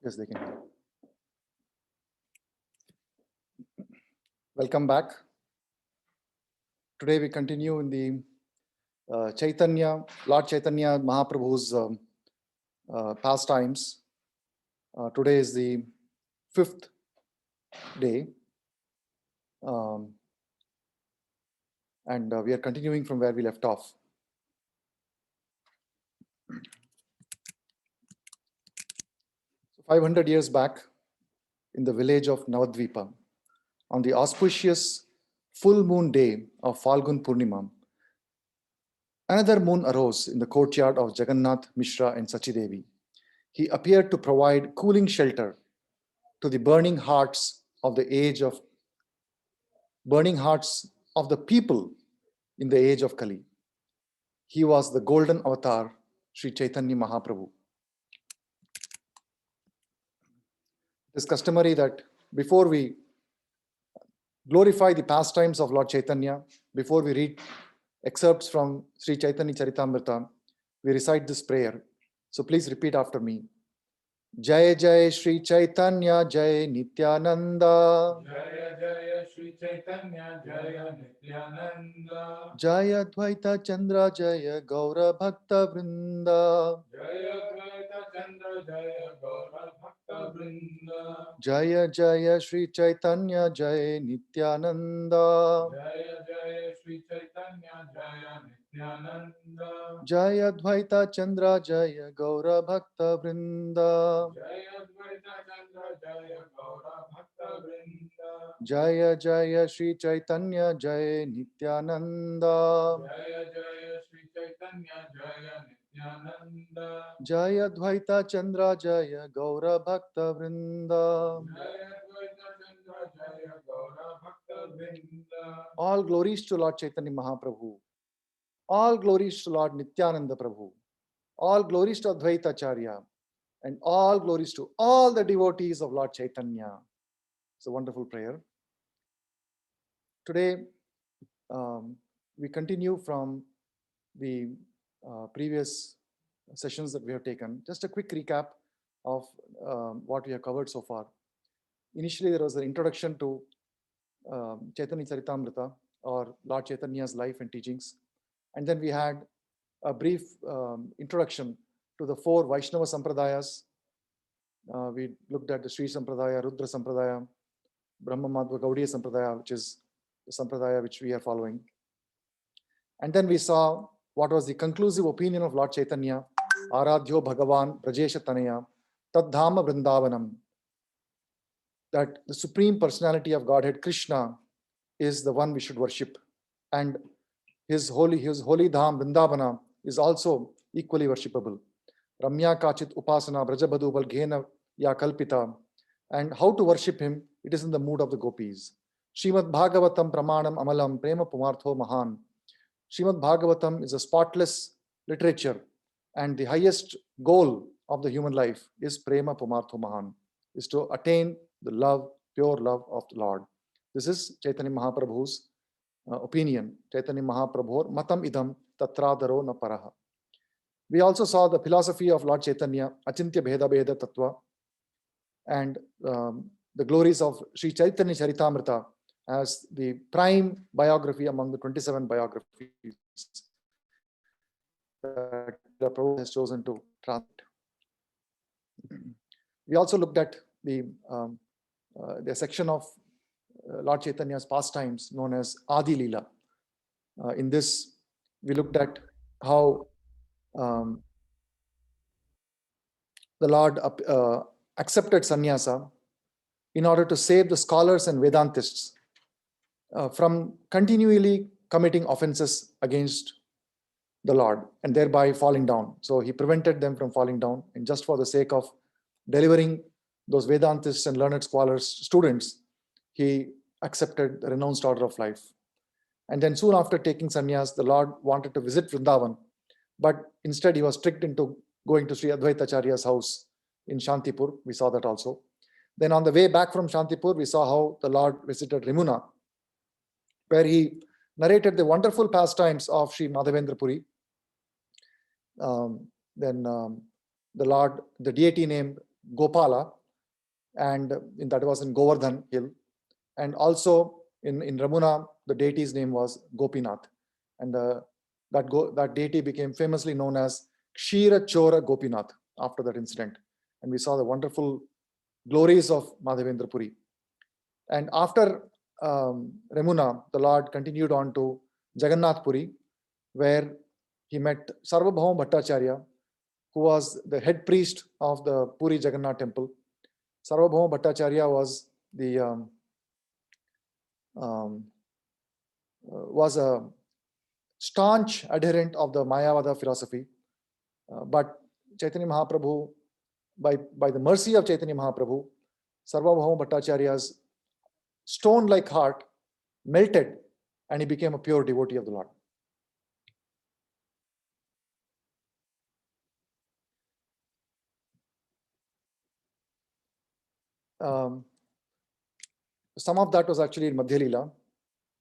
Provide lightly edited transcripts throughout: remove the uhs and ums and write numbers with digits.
Yes, they can hear. Welcome back. Today we continue in the Lord Caitanya Mahaprabhu's pastimes. Today is the 5th day. And we are continuing from where we left off. So 500 years back, in the village of Navadvipa, on the auspicious full moon day of Falgun Purnima, another moon arose in the courtyard of Jagannath Mishra and Sachidevi. He appeared to provide cooling shelter to the burning hearts of the people in the age of Kali. He was the golden avatar, Śrī Caitanya Mahāprabhu. It is customary that before we glorify the pastimes of Lord Caitanya, before we read excerpts from Śrī Caitanya Caritamrta, we recite this prayer. So please repeat after me. Jai Jai Śrī Caitanya Jai Nityananda. Jaya Jaya Śrī Caitanya Jaya Nityananda. Jaya Dvaita Chandra Jaya Gaura Bhakta Vrinda. Jaya Dvaita Chandra Jaya Gaura Bhakta Vrinda. Jaya Jaya Śrī Caitanya Jai Nityananda. Jaya Jaya Śrī Caitanya Jaya Nityananda. Jaya Dvaita Chandra Jaya Gaura Bhakta Vrinda. Jaya Dvaita Chandra Jaya Gaura Bhakta Vrinda. Jaya Jaya Śrī Caitanya Jai Nityananda. Jaya Jaya Śrī Caitanya Jaya Nityananda. Jaya Dvaita Chandra Jaya Gaura Bhakta Vrinda. Jaya Dvaita Chandra Jaya Gaura Bhakta Vrinda. All glories to Lord Caitanya Mahaprabhu. All glories to Lord Nityananda Prabhu. All glories to Advaita Acharya. And all glories to all the devotees of Lord Caitanya. It's a wonderful prayer. Today, we continue from the previous sessions that we have taken. Just a quick recap of what we have covered so far. Initially, there was an introduction to Chaitanya Caritamrta, or Lord Chaitanya's life and teachings. And then we had a brief introduction to the 4 Vaishnava Sampradayas. We looked at the Sri Sampradaya, Rudra Sampradaya, Brahma Madhva Gaudiya Sampradaya, which is the Sampradaya which we are following. And then we saw what was the conclusive opinion of Lord Caitanya, Aradhyo Bhagavan Brajesha Tanaya, Tadhama Vrindavanam, that the Supreme Personality of Godhead, Krishna, is the one we should worship. And his holy dham, Vrindavana, is also equally worshipable. Ramya Kachit Upasana, Brajabadu Valghena Ya Kalpita. And how to worship him? It is in the mood of the gopis. Srimad Bhagavatam Pramanam Amalam Prema Pumartho Mahan. Srimad Bhagavatam is a spotless literature, and the highest goal of the human life is Prema Pumartho Mahan, is to attain the love, pure love of the Lord. This is Chaitanya Mahaprabhu's opinion. Chaitanya Mahaprabhu Matam Idam Tatradaro Na Paraha. We also saw the philosophy of Lord Caitanya, Achintya Bheda Bheda Tattva, and the glories of Śrī Caitanya Caritamrta as the prime biography among the 27 biographies that the Prabhu has chosen to translate. We also looked at the section of Lord Chaitanya's pastimes known as Adi Leela. In this, we looked at how the Lord accepted sannyasa in order to save the scholars and Vedantists from continually committing offenses against the Lord and thereby falling down. So he prevented them from falling down, and just for the sake of delivering those Vedantists and learned scholars, students, he accepted the renounced order of life. And then soon after taking sannyas, the Lord wanted to visit Vrindavan, but instead he was tricked into going to Sri Advaita Acharya's house in Shantipur. We saw that also. Then on the way back from Shantipur, we saw how the Lord visited Rimuna, where he narrated the wonderful pastimes of Sri Madhavendra Puri. Then the Lord, the deity named Gopala, and that was in Govardhan hill. And also in Ramuna, the deity's name was Gopinath. And that deity became famously known as Kshira Chora Gopinath after that incident. And we saw the wonderful glories of Madhavendra Puri. And after Ramuna, the Lord continued on to Jagannath Puri, where he met Sarvabhauma Bhattacharya, who was the head priest of the Puri Jagannath temple. Sarvabhauma Bhattacharya was a staunch adherent of the Mayavada philosophy, but Chaitanya Mahaprabhu, by the mercy of Chaitanya Mahaprabhu, Sarvabhauma Bhattacharya's stone-like heart melted, and he became a pure devotee of the Lord. Some of that was actually in Madhya Leela.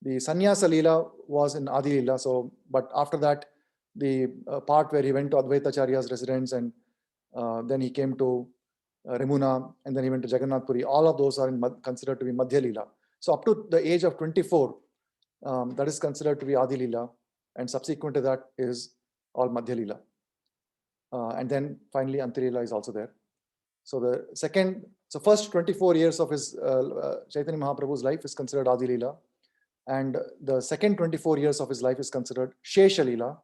The Sannyasa Leela was in Adi Leela. So, but after that, the part where he went to Advaitacharya's residence, and then he came to Ramuna, and then he went to Jagannath Puri. All of those are considered to be Madhya Leela. So up to the age of 24, that is considered to be Adi Leela, and subsequent to that is all Madhya Leela. And then finally Antya Leela is also there. So the first 24 years of his Chaitanya Mahaprabhu's life is considered Adi Leela, and the second 24 years of his life is considered Shesha Leela,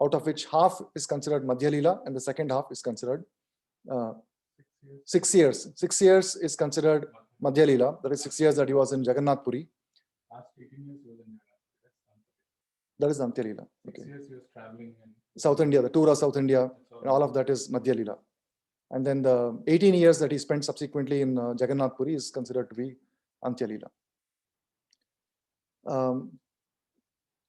out of which half is considered Madhya Leela and the second half is considered 6 years. 6 years is considered Madhya Leela. That is 6 years that he was in Jagannath Puri. Last 18 years he was in That is Antya Leela. 6 years he was traveling in South India, the tour of South India, and all of that is Madhya Leela. And then the 18 years that he spent subsequently in Jagannath Puri is considered to be Antya Leela.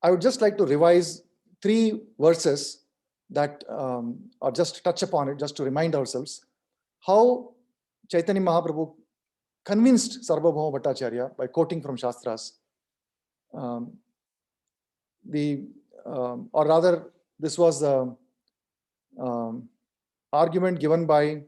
I would just like to revise 3 verses that or just touch upon it, just to remind ourselves how Chaitanya Mahaprabhu convinced Sarvabhauma Bhattacharya by quoting from Shastras. Or rather, this was the argument given by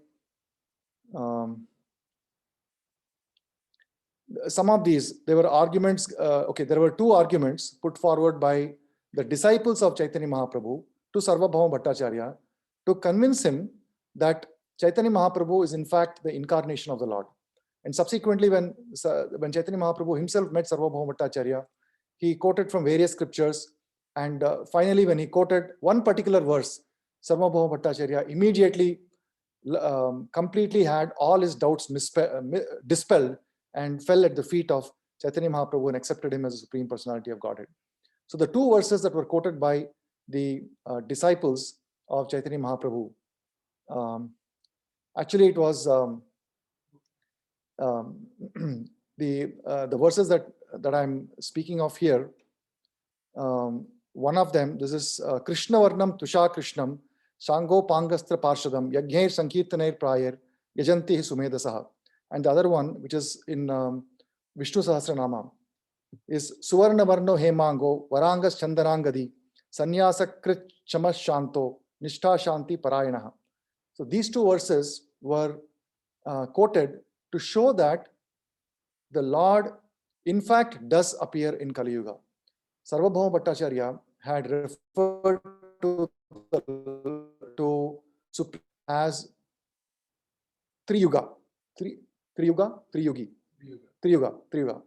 some of these. There were arguments, there were 2 arguments put forward by the disciples of Chaitanya Mahaprabhu to Sarvabhauma Bhattacharya to convince him that Chaitanya Mahaprabhu is in fact the incarnation of the Lord. And subsequently, when Chaitanya Mahaprabhu himself met Sarvabhauma Bhattacharya, he quoted from various scriptures, and finally when he quoted one particular verse, Sarvabhauma Bhattacharya immediately completely had all his doubts dispelled and fell at the feet of Chaitanya Mahaprabhu and accepted him as the Supreme Personality of Godhead. So the 2 verses that were quoted by the disciples of Chaitanya Mahaprabhu, actually it was the verses that I'm speaking of here. One of them, this is Krishna Varnam Tusha Krishnam Sango Pangastra Parshadam Yagner Sankirtanair Prayer Yajanti Sumedasaha. And the other one, which is in Vishnu Sahasranama, is Suvarna Varno Hemango Varangas Chandarangadi Sanyasakrit Chamas Shanto Nishtha Shanti Parayanaha. So these 2 verses were quoted to show that the Lord in fact does appear in Kali Yuga. Sarvabhauma Bhattacharya had referred to as Triyuga. Triyugi. Triyuga.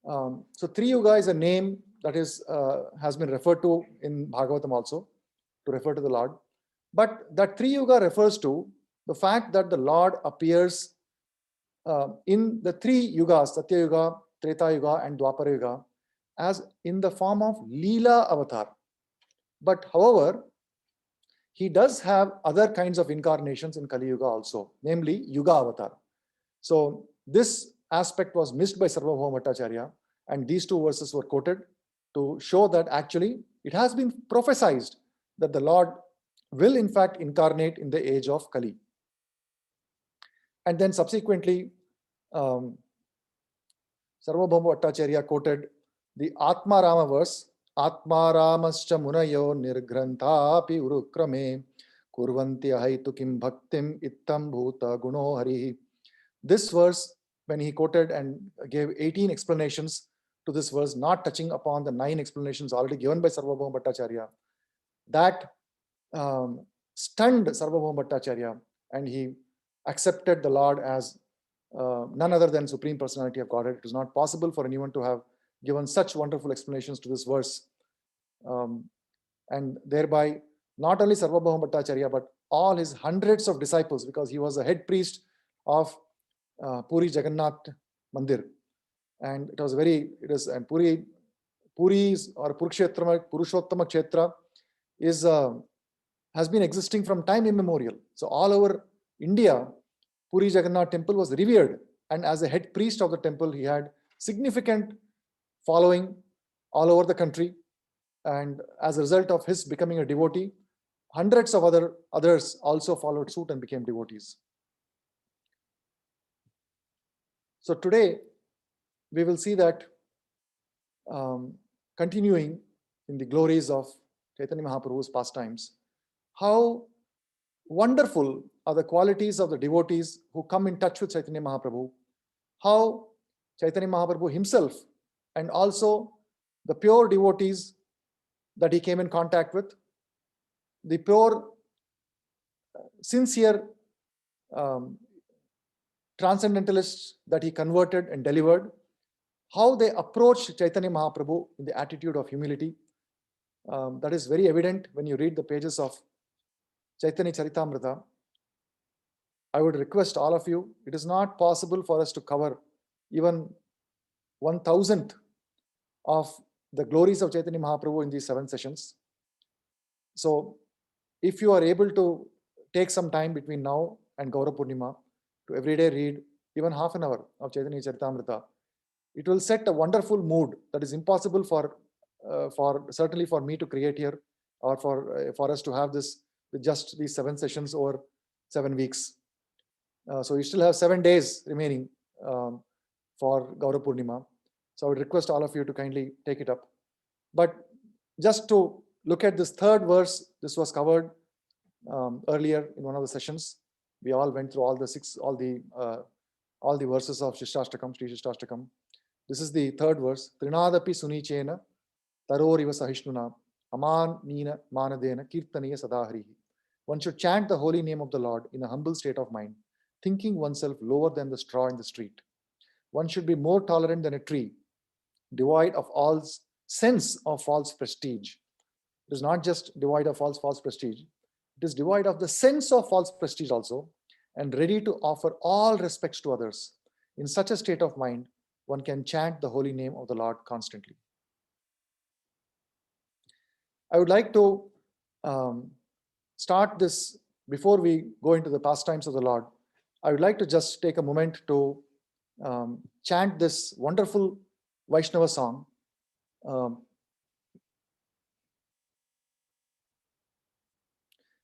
So Triyuga is a name that has been referred to in Bhagavatam also to refer to the Lord. But that Triyuga refers to the fact that the Lord appears in the 3 yugas, Satya Yuga, Treta Yuga, and Dwapara Yuga, as in the form of Leela avatar. But however, he does have other kinds of incarnations in Kali Yuga also, namely Yuga avatar. So this aspect was missed by Sarvabhauma Bhattacharya, and these 2 verses were quoted to show that actually it has been prophesied that the Lord will in fact incarnate in the age of Kali. And then subsequently, Sarvabhauma Bhattacharya quoted the Atma Rama verse, Atma Ramascha Munayo Nirgrantha Api Urukrame Kurvanti ahaitu kim bhaktim ittam bhuta guno harihi. This verse, when he quoted and gave 18 explanations to this verse, not touching upon the 9 explanations already given by Sarvabhauma Bhattacharya, that stunned Sarvabhauma Bhattacharya, and he accepted the Lord as none other than Supreme Personality of Godhead. It was not possible for anyone to have given such wonderful explanations to this verse. And thereby, not only Sarvabhauma Bhattacharya, but all his hundreds of disciples, because he was a head priest of Puri Jagannath Mandir. And it was and Puri's or Purushottama Kshetra is has been existing from time immemorial. So all over India, Puri Jagannath temple was revered, and as a head priest of the temple, he had significant following all over the country. And as a result of his becoming a devotee, hundreds of others also followed suit and became devotees. So today, we will see that continuing in the glories of Caitanya Mahaprabhu's pastimes, how wonderful are the qualities of the devotees who come in touch with Caitanya Mahaprabhu, how Caitanya Mahaprabhu himself and also the pure devotees that he came in contact with, the pure, sincere transcendentalists that he converted and delivered, how they approached Caitanya Mahaprabhu in the attitude of humility. That is very evident when you read the pages of Chaitanya Caritamrta. I would request all of you, it is not possible for us to cover even 1,000th of the glories of Chaitanya Mahaprabhu in these 7 sessions. So if you are able to take some time between now and Gaura Purnima to every day read even half an hour of Chaitanya Charitamrita, it will set a wonderful mood that is impossible for certainly for me to create here, or for us to have this with just these 7 sessions over 7 weeks. So you still have 7 days remaining for Gaura Purnima. So I would request all of you to kindly take it up. But just to look at this third verse, this was covered earlier in one of the sessions. We all went through all the verses of Shishtastakam, Sri Shishtastakam. This is the third verse. Trinadapi sunichena taroriva sahishnuna aman nina manadena kirtaniya sadaharihi. One should chant the holy name of the Lord in a humble state of mind, thinking oneself lower than the straw in the street. One should be more tolerant than a tree, devoid of all sense of false prestige. It is not just devoid of false prestige. It is devoid of the sense of false prestige also, and ready to offer all respects to others. In such a state of mind, one can chant the holy name of the Lord constantly. I would like to start this, before we go into the pastimes of the Lord, I would like to just take a moment to chant this wonderful Vaishnava song.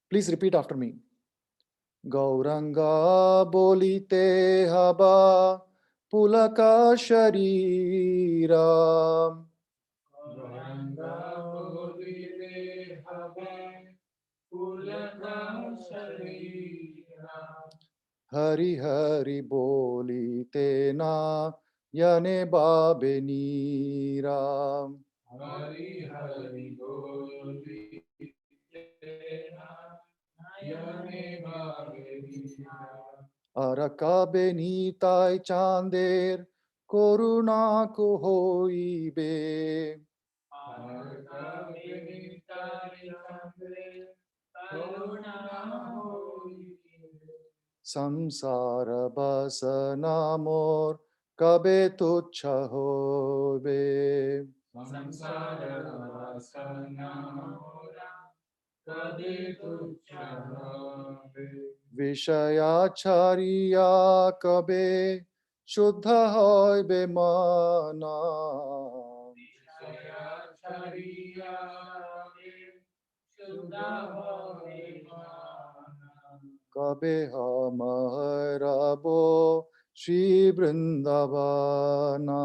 Please repeat after me. Gauranga bolite haba pulaka sharira. Gauranga bolite haba pulaka sharira. Hari Hari bolite na yane babe nira. Hari Hari bolite na yane babe nira. Arakabe nitai chander koruna ko hoibe. Arakabe nitai chander koruna hoibe. Samsara basana mor kabe tuchha hobe. Samsara vasana mora kabe tuchha hobe. Vishayachariya kabe shuddha hoibe mana. Vishayachariya kabe shuddha hobe mana. Kabe hamarabo Shri Vrindavana.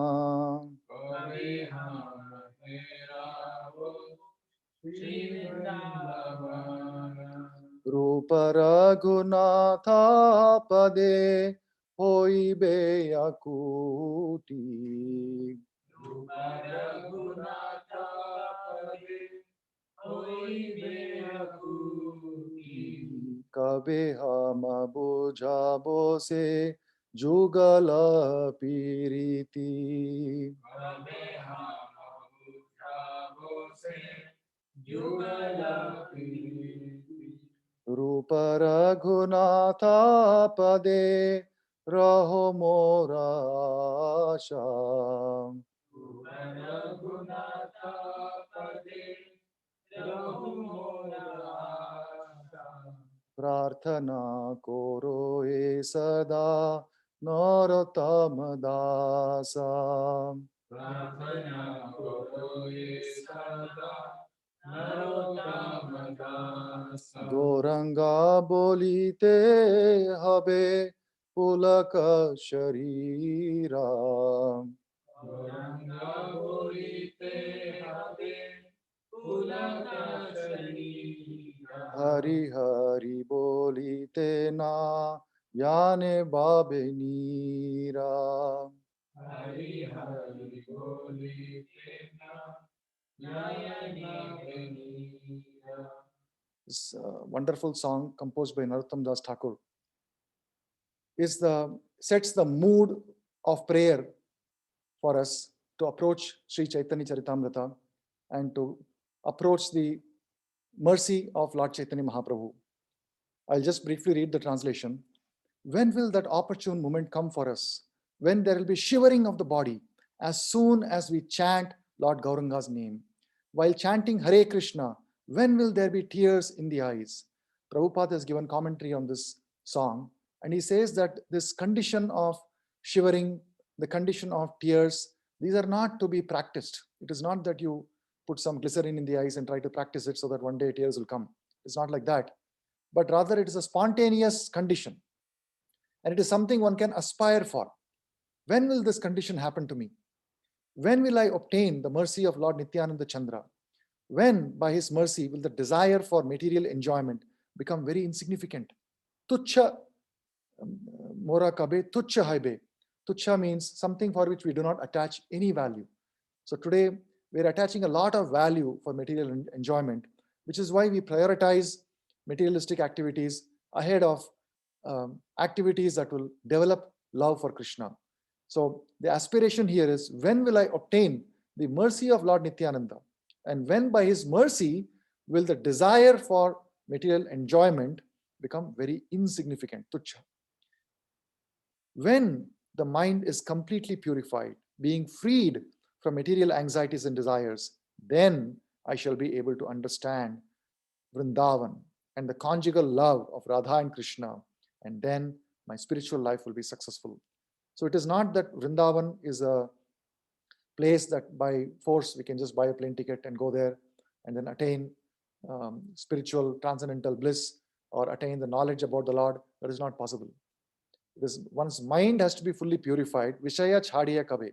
Kabe hamerabo Shri Vrindavana. Rupa Raghunatha Pade hoibe akuti. Rupa Raghunatha Pade hoibe akuti. Kabe ham bujhabo se jugala piriti. Kabe ham bujhabo se jugala piriti. Rupa Raghunatha Pade raho mora asha. Rupa Raghunatha Pade raho mora asha. Prarthana koro e sada Narottam Dasa. Prarthana karo ye sada Narottama Dasa. Goranga bolite habe pulaka sharira. Gauranga bolite habe Pulaka Sharira. Hari Hari bolite na yane babe nira. Hari Hari bolite na Nayana Venira. This wonderful song composed by Narottam Das Thakur sets the mood of prayer for us to approach Śrī Caitanya Charitamrta and to approach the mercy of Lord Caitanya Mahāprabhu. I'll just briefly read the translation. When will that opportune moment come for us? When there will be shivering of the body as soon as we chant Lord Gauranga's name. While chanting Hare Krishna, when will there be tears in the eyes? Prabhupada has given commentary on this song, and he says that this condition of shivering, the condition of tears, these are not to be practiced. It is not that you put some glycerin in the eyes and try to practice it so that one day tears will come. It's not like that. But rather it is a spontaneous condition. And it is something one can aspire for. When will this condition happen to me? When will I obtain the mercy of Lord Nityananda Chandra? When, by his mercy, will the desire for material enjoyment become very insignificant? Tuchha mora kabe, tuchha haibe. Tuchha means something for which we do not attach any value. So today, we're attaching a lot of value for material enjoyment, which is why we prioritize materialistic activities ahead of activities that will develop love for Krishna. So the aspiration here is, when will I obtain the mercy of Lord Nityananda? And when by his mercy will the desire for material enjoyment become very insignificant, tuchha. When the mind is completely purified, being freed from material anxieties and desires, then I shall be able to understand Vrindavan and the conjugal love of Radha and Krishna, and then my spiritual life will be successful. So it is not that Vrindavan is a place that by force we can just buy a plane ticket and go there and then attain spiritual transcendental bliss or attain the knowledge about the Lord. That is not possible. Because one's mind has to be fully purified, Vishaya Chhadiya Kabe,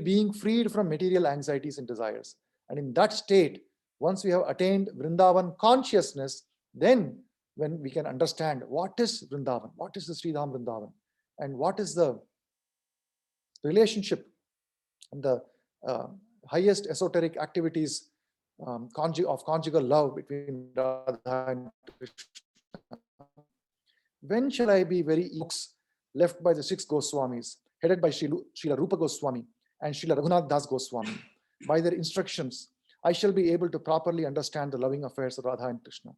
being freed from material anxieties and desires. And in that state, once we have attained Vrindavan consciousness, then when we can understand what is Vrindavan, what is the Sri Dham Vrindavan, and what is the relationship and the highest esoteric activities of conjugal love between Radha and Krishna. When shall I be very books left by the six Goswamis, headed by Srila Rupa Goswami and Srila Raghunath Das Goswami? By their instructions, I shall be able to properly understand the loving affairs of Radha and Krishna.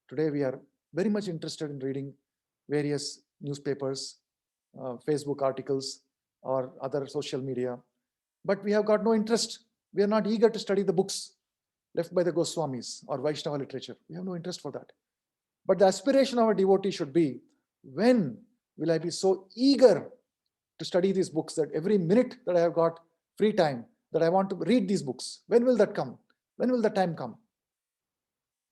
Today we are very much interested in reading various newspapers, Facebook articles, or other social media, but we have got no interest. We are not eager to study the books left by the Goswamis or Vaishnava literature. We have no interest for that. But the aspiration of a devotee should be, when will I be so eager to study these books that every minute that I have got free time, that I want to read these books? When will that come? When will the time come?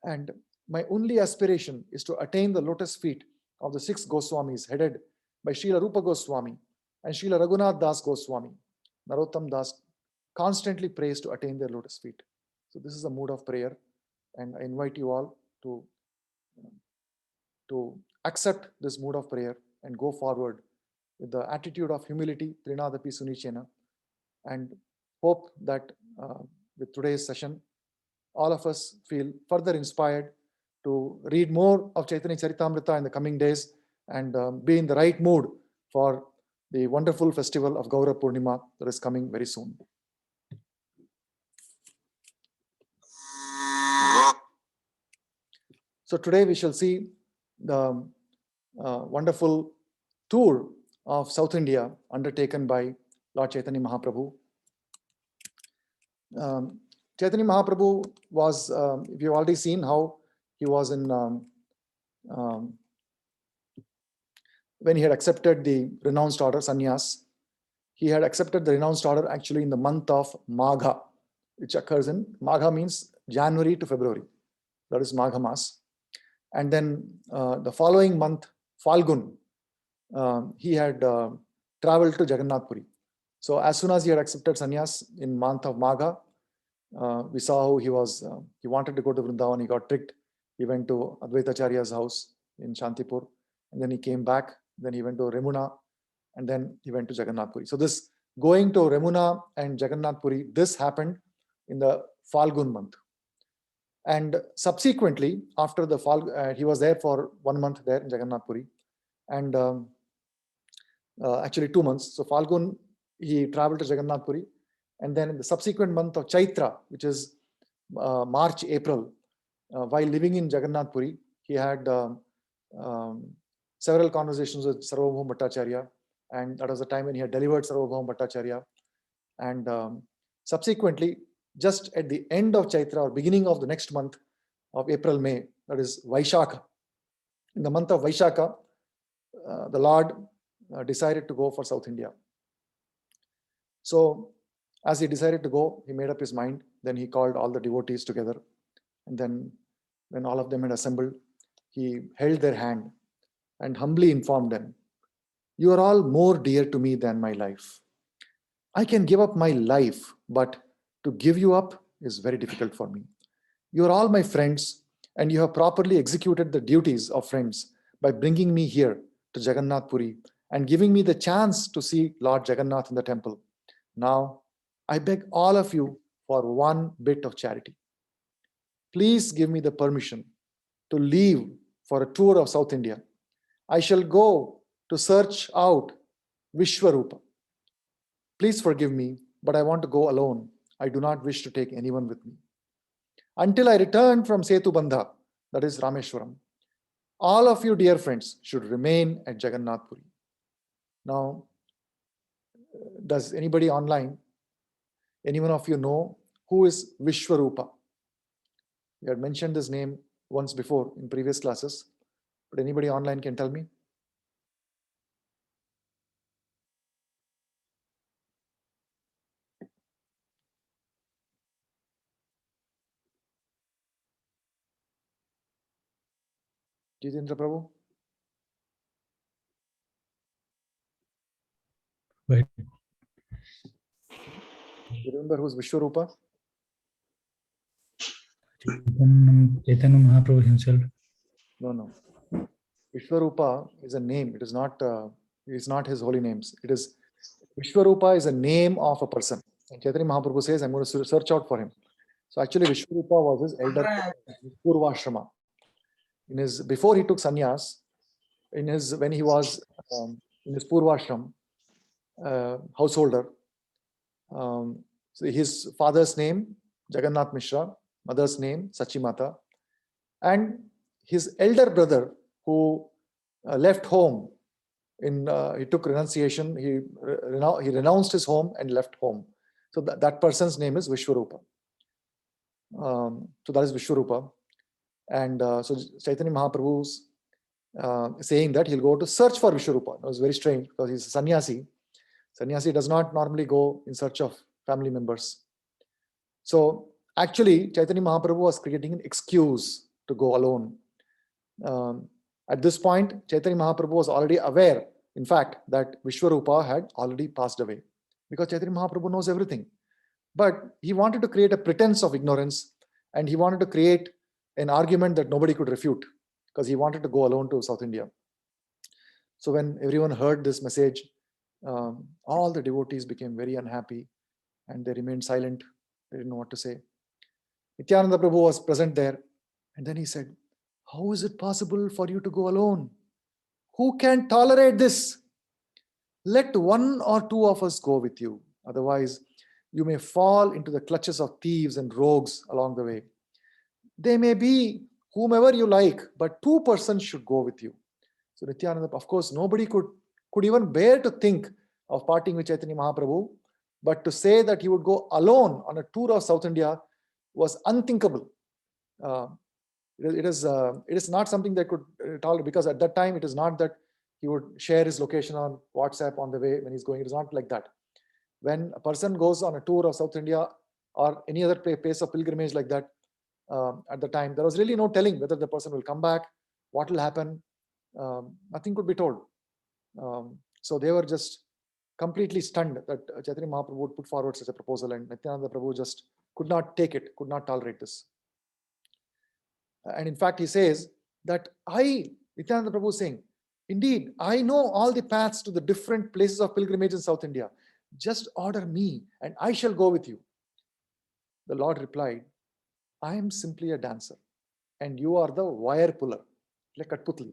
And my only aspiration is to attain the lotus feet of the six Goswamis, headed by Srila Rupa Goswami and Srila Raghunath Das Goswami. Narottam Das constantly prays to attain their lotus feet. So this is a mood of prayer, and I invite you all to to accept this mood of prayer and go forward with the attitude of humility, Trinadapi Sunichena, and hope that with today's session, all of us feel further inspired to read more of Chaitanya Charitamrta in the coming days and be in the right mood for the wonderful festival of Gaura Purnima that is coming very soon. So today we shall see the wonderful tour of South India undertaken by Lord Caitanya Mahāprabhu. Caitanya Mahāprabhu was, we've already seen how he was in, when he had accepted the renounced order, sannyas. He had accepted the renounced order actually in the month of Magha, which occurs in, Magha means January to February. That is Magha Mas. And then the following month, Falgun, he had traveled to Jagannath Puri. So as soon as he had accepted sannyas in month of Magha, we saw how he was, he wanted to go to Vrindavan, he got tricked. He went to Advaita Acharya's house in Shantipur, and then he came back, then he went to Remuna, and then he went to Jagannath Puri. So this going to Remuna and Jagannath Puri, this happened in the Falgun month. And subsequently, after the he was there for 1 month there in Jagannath Puri, and actually 2 months. So Falgun, he traveled to Jagannath Puri, and then in the subsequent month of Chaitra, which is March, April, while living in Jagannath Puri, he had several conversations with Sarvabhauma Bhattacharya, and that was the time when he had delivered Sarvabhauma Bhattacharya. And subsequently, just at the end of Chaitra or beginning of the next month of April, May, that is Vaishakha. In the month of Vaishakha, the Lord decided to go for South India. So as he decided to go, he made up his mind. Then he called all the devotees together. And then when all of them had assembled, he held their hand and humbly informed them, "You are all more dear to me than my life. I can give up my life, but to give you up is very difficult for me. You are all my friends, and you have properly executed the duties of friends by bringing me here to Jagannath Puri and giving me the chance to see Lord Jagannath in the temple. Now, I beg all of you for one bit of charity. Please give me the permission to leave for a tour of South India. I shall go to search out Vishwarupa. Please forgive me, but I want to go alone. I do not wish to take anyone with me. Until I return from Setubandha, that is Rameshwaram, all of you dear friends should remain at Jagannath Puri." Now, does anybody online, anyone of you know who is Vishwarupa? We had mentioned this name once before in previous classes, but anybody online can tell me? Jitendra Prabhu? Right. You remember who's Vishwarupa? Chaitanya Mahaprabhu himself. No. Vishwarupa is a name. It is not his holy names. It is Vishwarupa is a name of a person. And Chaitanya Mahaprabhu says, I'm going to search out for him. So actually Vishwarupa was his elder Purvashrama. Before he took sannyas, when he was in his Purvashram, householder, so his father's name, Jagannath Mishra, mother's name, Sachimata, and his elder brother who left home, he took renunciation, he renounced his home and left home. So that person's name is Vishwarupa. So that is Vishwarupa. And so Chaitanya Mahaprabhu's saying that he'll go to search for Vishwarupa. It was very strange because he's a sannyasi. Sannyasi does not normally go in search of family members. So actually, Chaitanya Mahaprabhu was creating an excuse to go alone. At this point, Chaitanya Mahaprabhu was already aware, in fact, that Vishwarupa had already passed away, because Chaitanya Mahaprabhu knows everything. But he wanted to create a pretense of ignorance, and he wanted to create an argument that nobody could refute, because he wanted to go alone to South India. So when everyone heard this message, all the devotees became very unhappy and they remained silent. They didn't know what to say. Nityananda Prabhu was present there, and then he said, "How is it possible for you to go alone? Who can tolerate this? Let one or two of us go with you. Otherwise, you may fall into the clutches of thieves and rogues along the way. They may be whomever you like, but 2 persons should go with you." So Nityananda, of course, nobody could even bear to think of parting with Chaitanya Mahaprabhu, but to say that he would go alone on a tour of South India was unthinkable. It is not something that could tolerate, because at that time it is not that he would share his location on WhatsApp on the way when he's going. It is not like that. When a person goes on a tour of South India or any other place of pilgrimage like that, at the time there was really no telling whether the person will come back, what will happen. Nothing could be told. So they were just completely stunned that Chaitanya Mahaprabhu would put forward such a proposal, and Nityananda Prabhu just could not take it, could not tolerate this. And in fact, he says that Nityananda Prabhu is saying, "Indeed, I know all the paths to the different places of pilgrimage in South India. Just order me and I shall go with you." The Lord replied, "I am simply a dancer and you are the wire puller, like Katputli.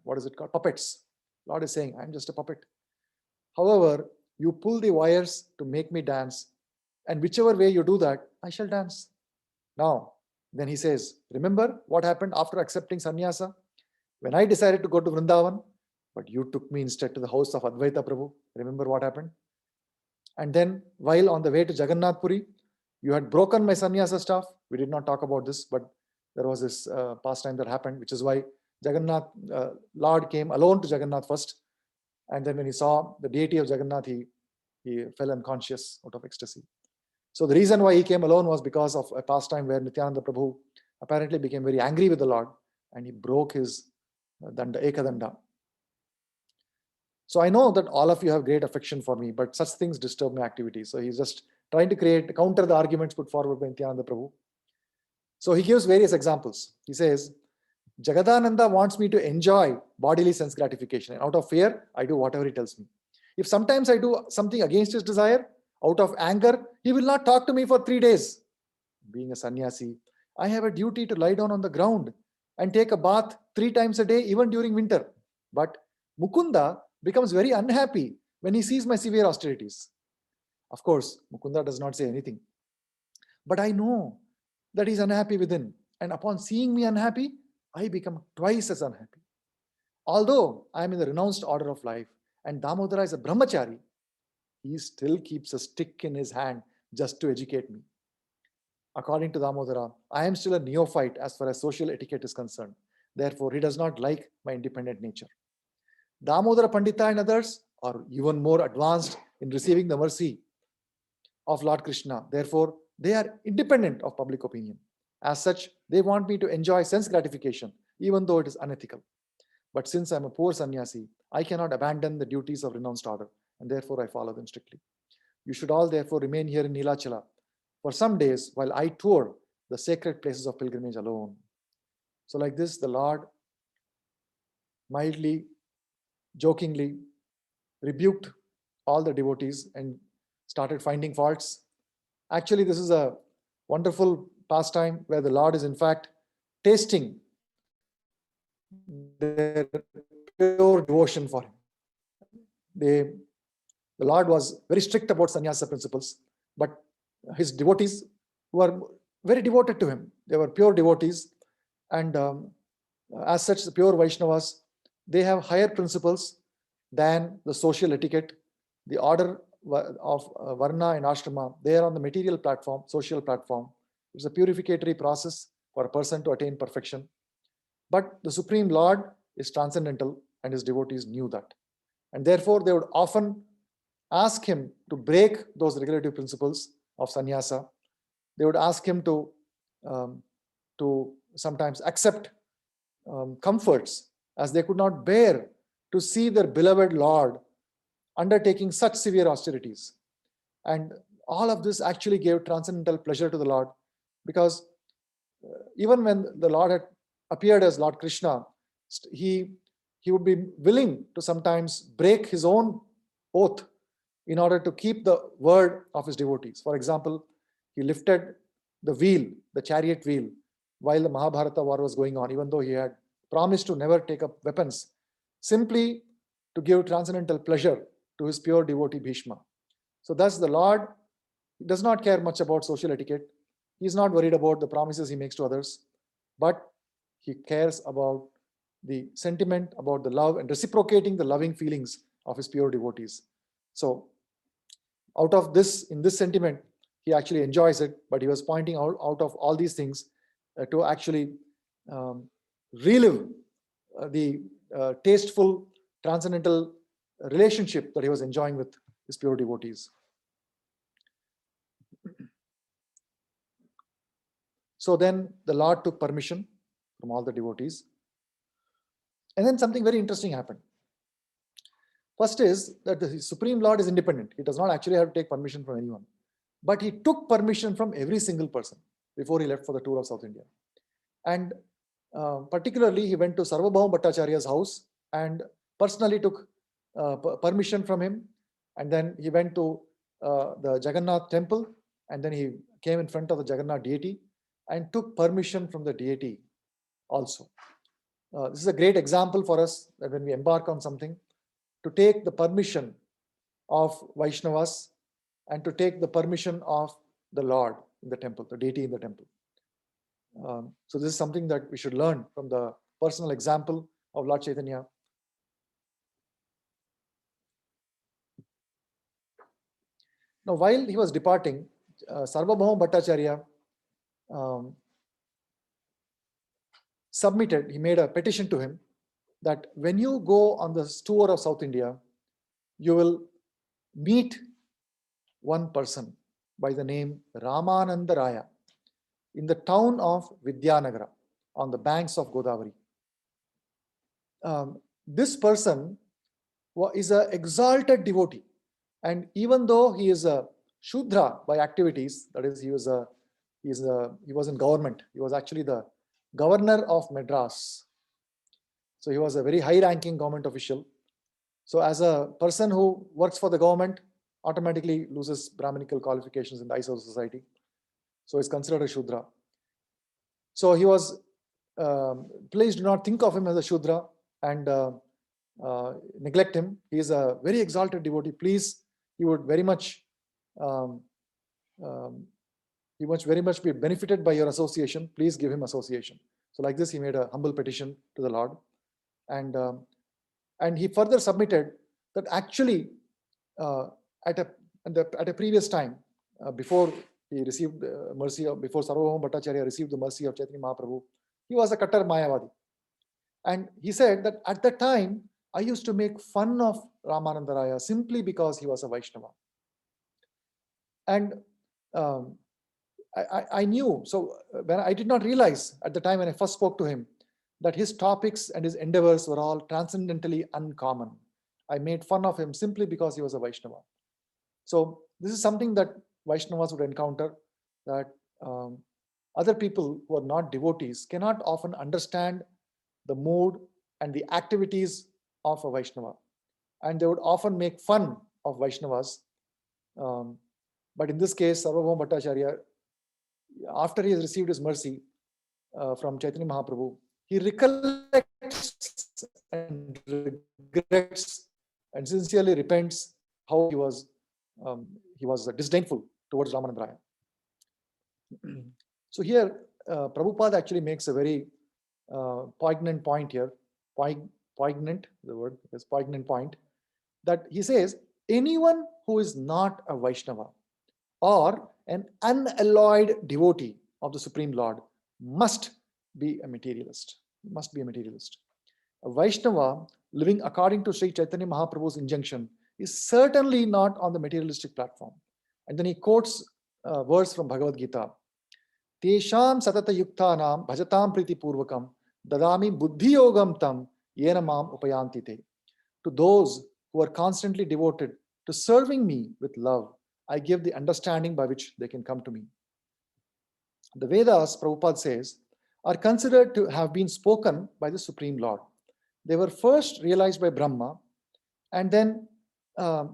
What is it called? Puppets." Lord is saying, "I am just a puppet. However, you pull the wires to make me dance, and whichever way you do that, I shall dance." Now, then he says, "Remember what happened after accepting sannyasa? When I decided to go to Vrindavan, but you took me instead to the house of Advaita Prabhu. Remember what happened? And then while on the way to Jagannath Puri, you had broken my sannyasa staff." We did not talk about this, but there was this pastime that happened, which is why Jagannath, Lord came alone to Jagannath first. And then when he saw the deity of Jagannath, he fell unconscious out of ecstasy. So the reason why he came alone was because of a pastime where Nityananda Prabhu apparently became very angry with the Lord and he broke his danda, ekadanda. So I know that all of you have great affection for me, but such things disturb my activity. So he's just trying to counter the arguments put forward by Nityananda Prabhu. So he gives various examples. He says, "Jagadananda wants me to enjoy bodily sense gratification. And out of fear, I do whatever he tells me. If sometimes I do something against his desire, out of anger, he will not talk to me for 3 days. Being a sannyasi, I have a duty to lie down on the ground and take a bath 3 times a day, even during winter. But Mukunda becomes very unhappy when he sees my severe austerities." Of course, Mukunda does not say anything. But I know that he's unhappy within. And upon seeing me unhappy, I become twice as unhappy. Although I am in the renounced order of life and Damodara is a brahmachari, he still keeps a stick in his hand just to educate me. According to Damodara, I am still a neophyte as far as social etiquette is concerned. Therefore, he does not like my independent nature. Damodara Pandita and others are even more advanced in receiving the mercy of Lord Krishna. Therefore, they are independent of public opinion. As such, they want me to enjoy sense gratification, even though it is unethical. But since I am a poor sannyasi, I cannot abandon the duties of renounced order, and therefore I follow them strictly. You should all therefore remain here in Nilachala for some days while I tour the sacred places of pilgrimage alone. So like this, the Lord mildly, jokingly rebuked all the devotees and started finding faults. Actually, this is a wonderful pastime where the Lord is in fact tasting their pure devotion for him. The Lord was very strict about sannyasa principles, but his devotees were very devoted to him. They were pure devotees, and as such, the pure Vaishnavas, they have higher principles than the social etiquette, the order of Varna and Ashrama. They are on the material platform, social platform. It's a purificatory process for a person to attain perfection. But the Supreme Lord is transcendental, and his devotees knew that. And therefore, they would often ask him to break those regulative principles of sannyasa. They would ask him to sometimes accept comforts, as they could not bear to see their beloved Lord undertaking such severe austerities. And all of this actually gave transcendental pleasure to the Lord, because even when the Lord had appeared as Lord Krishna, he would be willing to sometimes break his own oath in order to keep the word of his devotees. For example, he lifted the wheel, the chariot wheel, while the Mahabharata war was going on, even though he had promised to never take up weapons, simply to give transcendental pleasure to his pure devotee Bhishma. So thus the Lord does not care much about social etiquette. He is not worried about the promises he makes to others, but he cares about the sentiment, about the love, and reciprocating the loving feelings of his pure devotees. So out of this, in this sentiment, he actually enjoys it, but he was pointing out of all these things to actually relive the tasteful, transcendental relationship that he was enjoying with his pure devotees. So then the Lord took permission from all the devotees. And then something very interesting happened. First is that the Supreme Lord is independent. He does not actually have to take permission from anyone. But he took permission from every single person before he left for the tour of South India. And particularly, he went to Sarvabhauma Bhattacharya's house and personally took permission from him. And then he went to the Jagannath temple, and then he came in front of the Jagannath deity and took permission from the deity also. This is a great example for us that when we embark on something, to take the permission of Vaishnavas and to take the permission of the Lord in the temple, the deity in the temple. So this is something that we should learn from the personal example of Lord Chaitanya. Now, while he was departing, Sarvabhauma Bhattacharya submitted, he made a petition to him that when you go on this tour of South India, you will meet one person by the name Ramananda Raya in the town of Vidyanagara on the banks of Godavari. This person is an exalted devotee, and even though he is a Shudra by activities, that is, he was in government. He was actually the governor of Madras. So he was a very high-ranking government official. So as a person who works for the government, automatically loses Brahminical qualifications in the eyes of society. So he's considered a Shudra. So he was, please do not think of him as a Shudra and neglect him. He is a very exalted devotee. Please, he would very much, very much be benefited by your association. Please give him association. So like this, he made a humble petition to the Lord. And he further submitted that actually at a previous time, before he received mercy, before Sarvabhauma Bhattacharya received the mercy of Chaitanya Mahāprabhu, he was a Kattar Mayavadi. And he said that at that time, I used to make fun of Ramananda Raya simply because he was a Vaishnava. And I knew, so when I did not realize at the time when I first spoke to him, that his topics and his endeavors were all transcendentally uncommon. I made fun of him simply because he was a Vaishnava. So this is something that Vaishnavas would encounter, that other people who are not devotees cannot often understand the mood and the activities of a Vaishnava. And they would often make fun of Vaishnavas. But in this case, Sarvabhauma Bhattacharya, after he has received his mercy from Chaitanya Mahaprabhu, he recollects and regrets and sincerely repents how he was disdainful towards Ramananda Raya. So here, Prabhupada actually makes a very poignant point here. Poignant, the word is poignant point, that he says, anyone who is not a Vaishnava or an unalloyed devotee of the Supreme Lord must be a materialist. A Vaishnava living according to Sri Caitanya Mahaprabhu's injunction is certainly not on the materialistic platform. And then he quotes a verse from Bhagavad Gita. Tesham satata yuktanam bhajatam priti purvakam dadami buddhi yogam tam yena mam upayanti te. To those who are constantly devoted to serving me with love, I give the understanding by which they can come to me. The Vedas, Prabhupada says, are considered to have been spoken by the Supreme Lord. They were first realized by Brahma, and then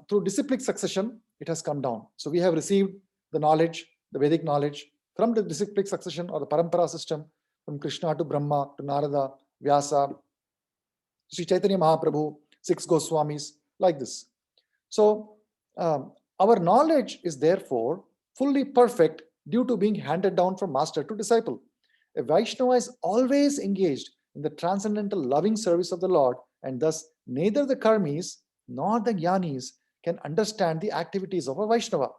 through disciplic succession, it has come down. So we have received the knowledge, the Vedic knowledge, from the disciplic succession or the parampara system, from Krishna to Brahma to Narada, Vyasa, Śrī Caitanya Mahāprabhu, 6 Goswamis, like this. So our knowledge is therefore fully perfect due to being handed down from master to disciple. A Vaishnava is always engaged in the transcendental loving service of the Lord, and thus neither the karmis nor the jnanis can understand the activities of a Vaishnava.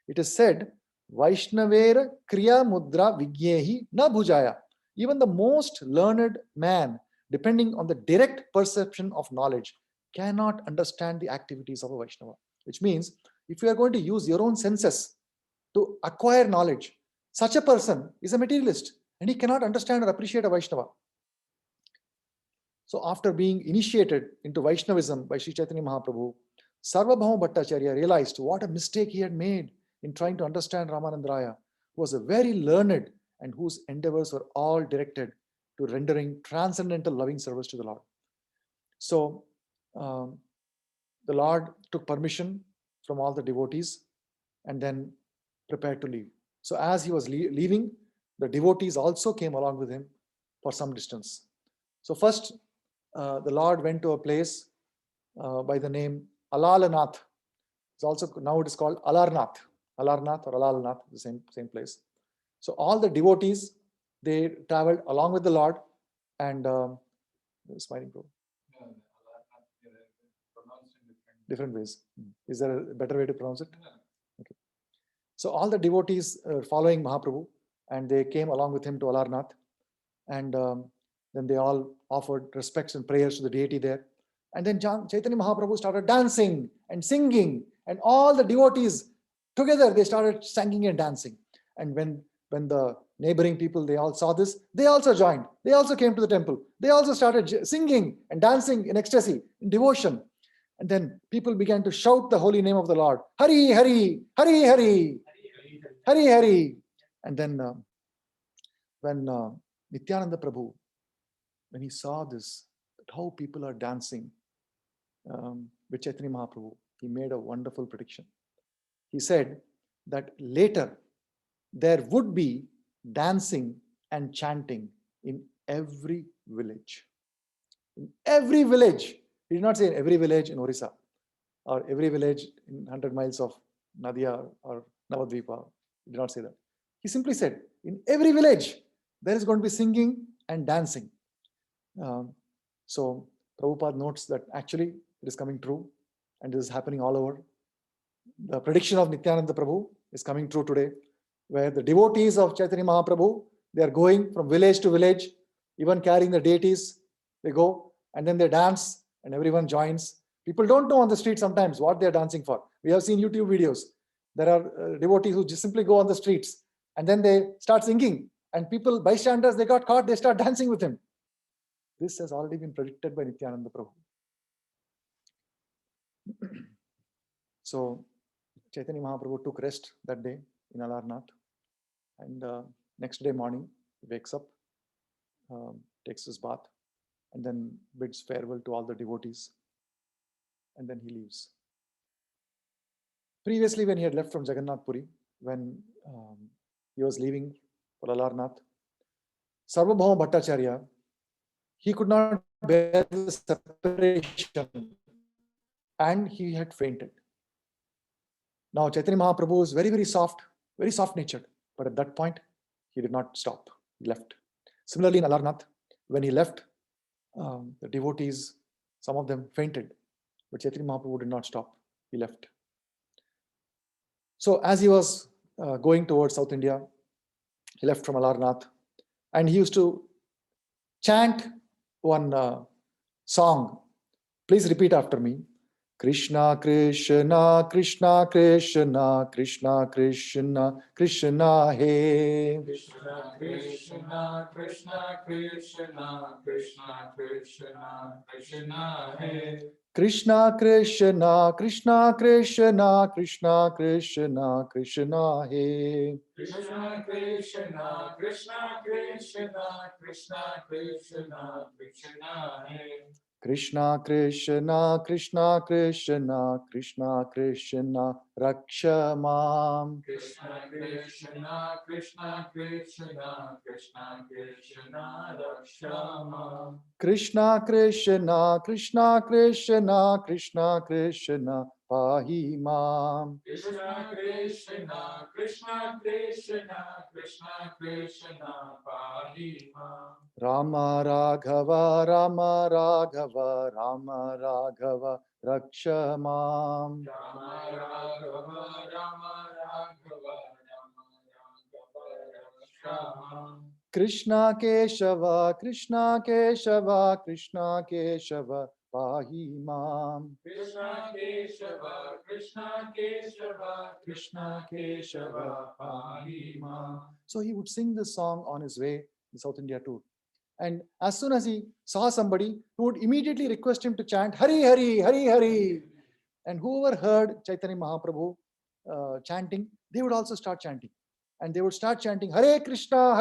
It is said, Vaishnavera kriya mudra vigyehi na bhujaya. Even the most learned man, depending on the direct perception of knowledge, cannot understand the activities of a Vaishnava. Which means, if you are going to use your own senses to acquire knowledge, such a person is a materialist and he cannot understand or appreciate a Vaishnava. So after being initiated into Vaishnavism by Śrī Caitanya Mahāprabhu, Sarvabhauma Bhattacharya realized what a mistake he had made in trying to understand Ramananda Raya, who was a very learned and whose endeavors were all directed to rendering transcendental loving service to the Lord. So the Lord took permission from all the devotees and then prepared to leave. So as he was leaving, the devotees also came along with him for some distance. So first, the Lord went to a place by the name Alalanath. It's also, now it is called Alarnath. Alarnath or Alalnath, the same place. So all the devotees, they traveled along with the Lord, and smiling bro. Different ways. Is there a better way to pronounce it? Okay. So all the devotees following Mahaprabhu, and they came along with him to Alarnath, and then they all offered respects and prayers to the deity there. And then Chaitanya Mahaprabhu started dancing and singing, and all the devotees together, they started singing and dancing. And when the neighboring people, they all saw this, they also joined. They also came to the temple. They also started singing and dancing in ecstasy, in devotion. And then people began to shout the holy name of the Lord, Hari, Hari, Hari, Hari, Hari, Hari. And then when Nityananda Prabhu, when he saw this, how people are dancing with Chaitanya Mahaprabhu, he made a wonderful prediction. He said that later there would be dancing and chanting in every village. In every village. He did not say in every village in Orissa or every village in 100 miles of Nadia or Navadvipa. He did not say that. He simply said, in every village, there is going to be singing and dancing. So Prabhupada notes that actually it is coming true, and it is happening all over. The prediction of Nityananda Prabhu is coming true today, where the devotees of Chaitanya Mahaprabhu, they are going from village to village, even carrying the deities. They go and then they dance and everyone joins. People don't know on the street sometimes what they are dancing for. We have seen YouTube videos. There are devotees who just simply go on the streets and then they start singing, and people, bystanders, they got caught, they start dancing with him. This has already been predicted by Nityananda Prabhu. So Chaitanya Mahaprabhu took rest that day in Alarnath, and next day morning he wakes up, takes his bath, and then bids farewell to all the devotees, and then he leaves. Previously, when he had left from Jagannath Puri, when he was leaving for Alarnath, Sarvabhauma Bhattacharya, he could not bear the separation and he had fainted. Now Chaitanya Mahaprabhu is very, very soft natured, but at that point, he did not stop, he left. Similarly in Alarnath, when he left, the devotees, some of them fainted, but Chaitanya Mahaprabhu did not stop, he left. So as he was going towards South India, he left from Alarnath, and he used to chant one song. Please repeat after me. Krishna Krishna Krishna Krishna Krishna Krishna Krishna He. Krishna Krishna Krishna Krishna Krishna Krishna Krishna He. Krishna Krishna Krishna Krishna Krishna Krishna Krishna He. Krishna Krishna Krishna Krishna Krishna Krishna Krishna He. Krishna Krishna Krishna Krishna Krishna Krishna Rakshamam. Krishna Krishna Krishna Krishna Krishna Krishna Rakshama. Krishna Krishna Krishna Krishna Krishna Krishna Pahimam. Krishna Krishna Krishna Krishna Krishna Krishna Pahima. Rama Raghava Rama Raghava Rama Raghava Rakshamam. Rama Raghava Rama Raghava Rama Raghava Rakshama. Krishna Keshava Krishna Keshava Krishna Keshava Pahimam. Krishna Keshava Krishna Keshava Krishna Keshava Pahima. So he would sing this song on his way in South India tour. And as soon as he saw somebody, he would immediately request him to chant Hari Hari, Hari Hari. And whoever heard Chaitanya Mahaprabhu chanting, they would also start chanting. And they would start chanting Hare Krishna,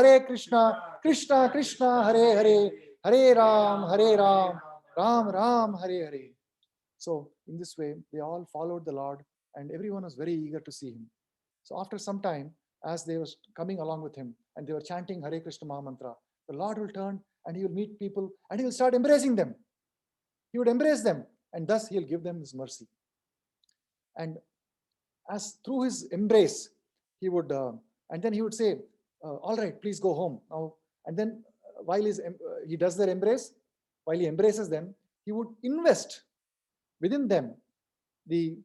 Krishna Krishna, Hare Hare, Hare Ram, Ram Ram, Hare Hare. So in this way, they all followed the Lord and everyone was very eager to see him. So after some time, as they were coming along with him and they were chanting Hare Krishna Mahamantra, the Lord will turn and he will meet people and he will start embracing them. He would embrace them and thus he'll give them his mercy. And as through his embrace, he would, and then he would say, all right, please go home now. And then while he does their embrace, while he embraces them, he would invest within them the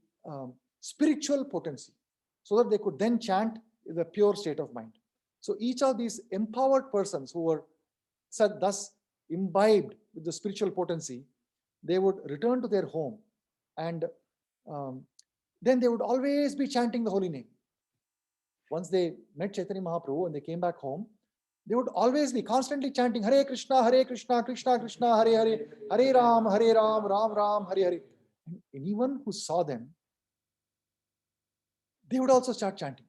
spiritual potency so that they could then chant in the pure state of mind. So each of these empowered persons who were thus imbibed with the spiritual potency, they would return to their home and then they would always be chanting the holy name. Once they met Chaitanya Mahaprabhu and they came back home, they would always be constantly chanting Hare Krishna, Krishna Krishna, Hare Hare, Hare Ram, Ram Ram, Hare Hare. And anyone who saw them, they would also start chanting.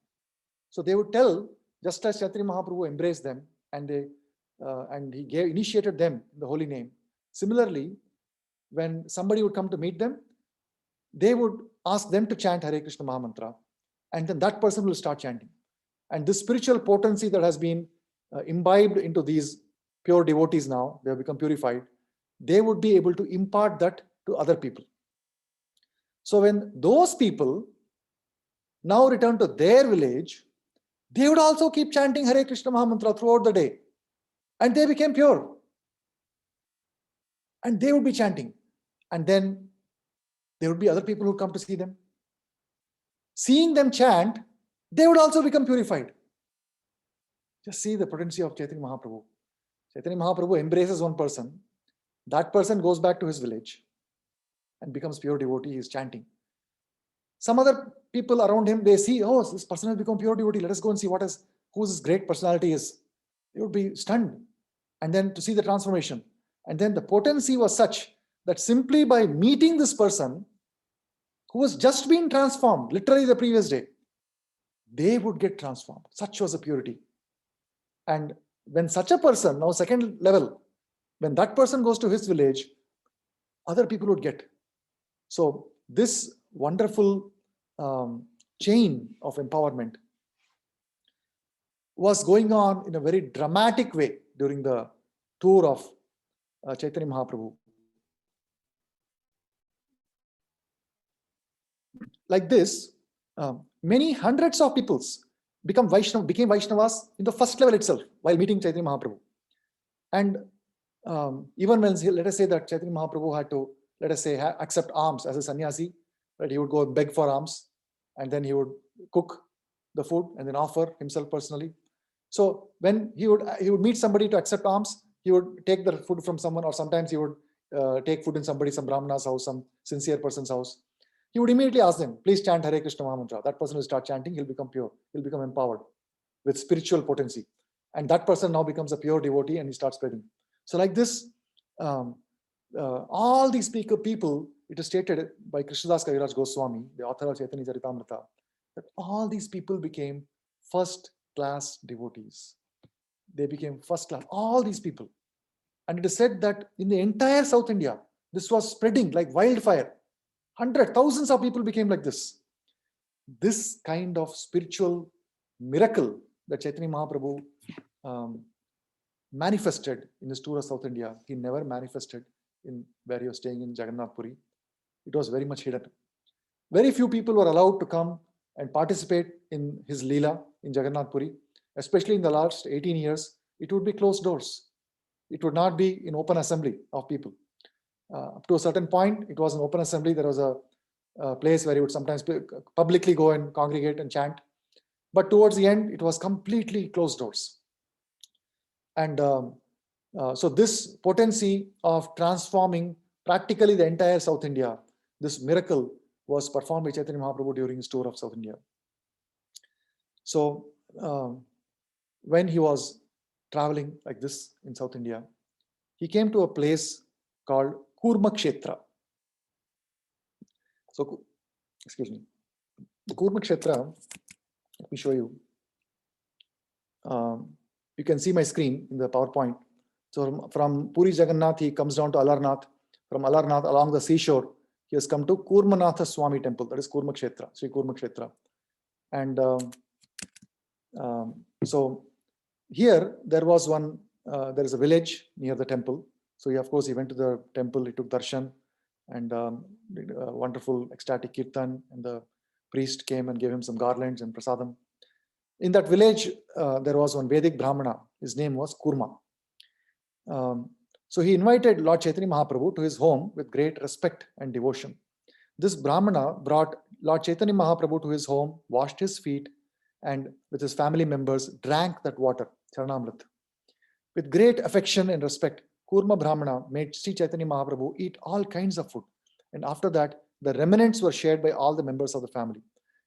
So they would tell, just as Chaitanya Mahaprabhu embraced them and he initiated them in the holy name. Similarly, when somebody would come to meet them, they would ask them to chant Hare Krishna Mahamantra, and then that person will start chanting. And this spiritual potency that has been imbibed into these pure devotees now, they have become purified, they would be able to impart that to other people. So when those people now return to their village, they would also keep chanting Hare Krishna Mahamantra throughout the day. And they became pure. And they would be chanting. And then there would be other people who come to see them. Seeing them chant, they would also become purified. Just see the potency of Chaitanya Mahaprabhu. Chaitanya Mahaprabhu embraces one person. That person goes back to his village and becomes pure devotee. He is chanting. Some other people around him, they see, oh, this person has become pure devotee. Let us go and see who this great personality is. They would be stunned. And then to see the transformation. And then the potency was such that simply by meeting this person who was just being transformed, literally the previous day, they would get transformed. Such was the purity. And when such a person, now second level, when that person goes to his village, other people would get. So this wonderful chain of empowerment was going on in a very dramatic way during the tour of Chaitanya Mahaprabhu. Like this, many hundreds of peoples became Vaishnavas in the first level itself while meeting Chaitanya Mahaprabhu. And even when, let us say that Chaitanya Mahaprabhu had to, let us say, accept alms as a sannyasi, right? He would go beg for alms and then he would cook the food and then offer himself personally. So when he would meet somebody to accept alms, he would take the food from someone, or sometimes he would take food in some brahmana's house, some sincere person's house. he would immediately ask them, please chant Hare Krishna Mahamantra. That person will start chanting, he'll become pure, he'll become empowered with spiritual potency. And that person now becomes a pure devotee and he starts spreading. So like this, all these people, it is stated by Krishnadas Kaviraj Goswami, the author of Chaitanya Caritamrta, that all these people became first-class devotees. They became first class, all these people. And it is said that in the entire South India, this was spreading like wildfire. Hundreds, thousands of people became like this. This kind of spiritual miracle that Chaitanya Mahaprabhu manifested in his tour of South India, he never manifested in where he was staying in Jagannath Puri. It was very much hidden. Very few people were allowed to come and participate in his Leela in Jagannath Puri. Especially in the last 18 years, it would be closed doors. It would not be in open assembly of people. Up to a certain point, it was an open assembly. There was a place where he would sometimes publicly go and congregate and chant. But towards the end, it was completely closed doors. And so this potency of transforming practically the entire South India, this miracle was performed by Chaitanya Mahaprabhu during his tour of South India. So when he was traveling like this in South India, he came to a place called Kurma Kshetra. So, excuse me, the Kurma Kshetra, let me show you. You can see my screen in the PowerPoint. So from Puri Jagannath, he comes down to Alarnath. From Alarnath, along the seashore, he has come to Kurmanatha Swami temple, that is Kurma Kshetra, Sri Kurma Kshetra. And so here there was one, there is a village near the temple. So of course he went to the temple, he took darshan and did a wonderful ecstatic kirtan, and the priest came and gave him some garlands and prasadam. In that village, there was one Vedic Brahmana. His name was Kurma. So he invited Lord Caitanya Mahaprabhu to his home with great respect and devotion. This Brahmana brought Lord Caitanya Mahaprabhu to his home, washed his feet, and with his family members drank that water, Charanamrit. With great affection and respect, Kurma Brahmana made Sri Caitanya Mahaprabhu eat all kinds of food. And after that, the remnants were shared by all the members of the family.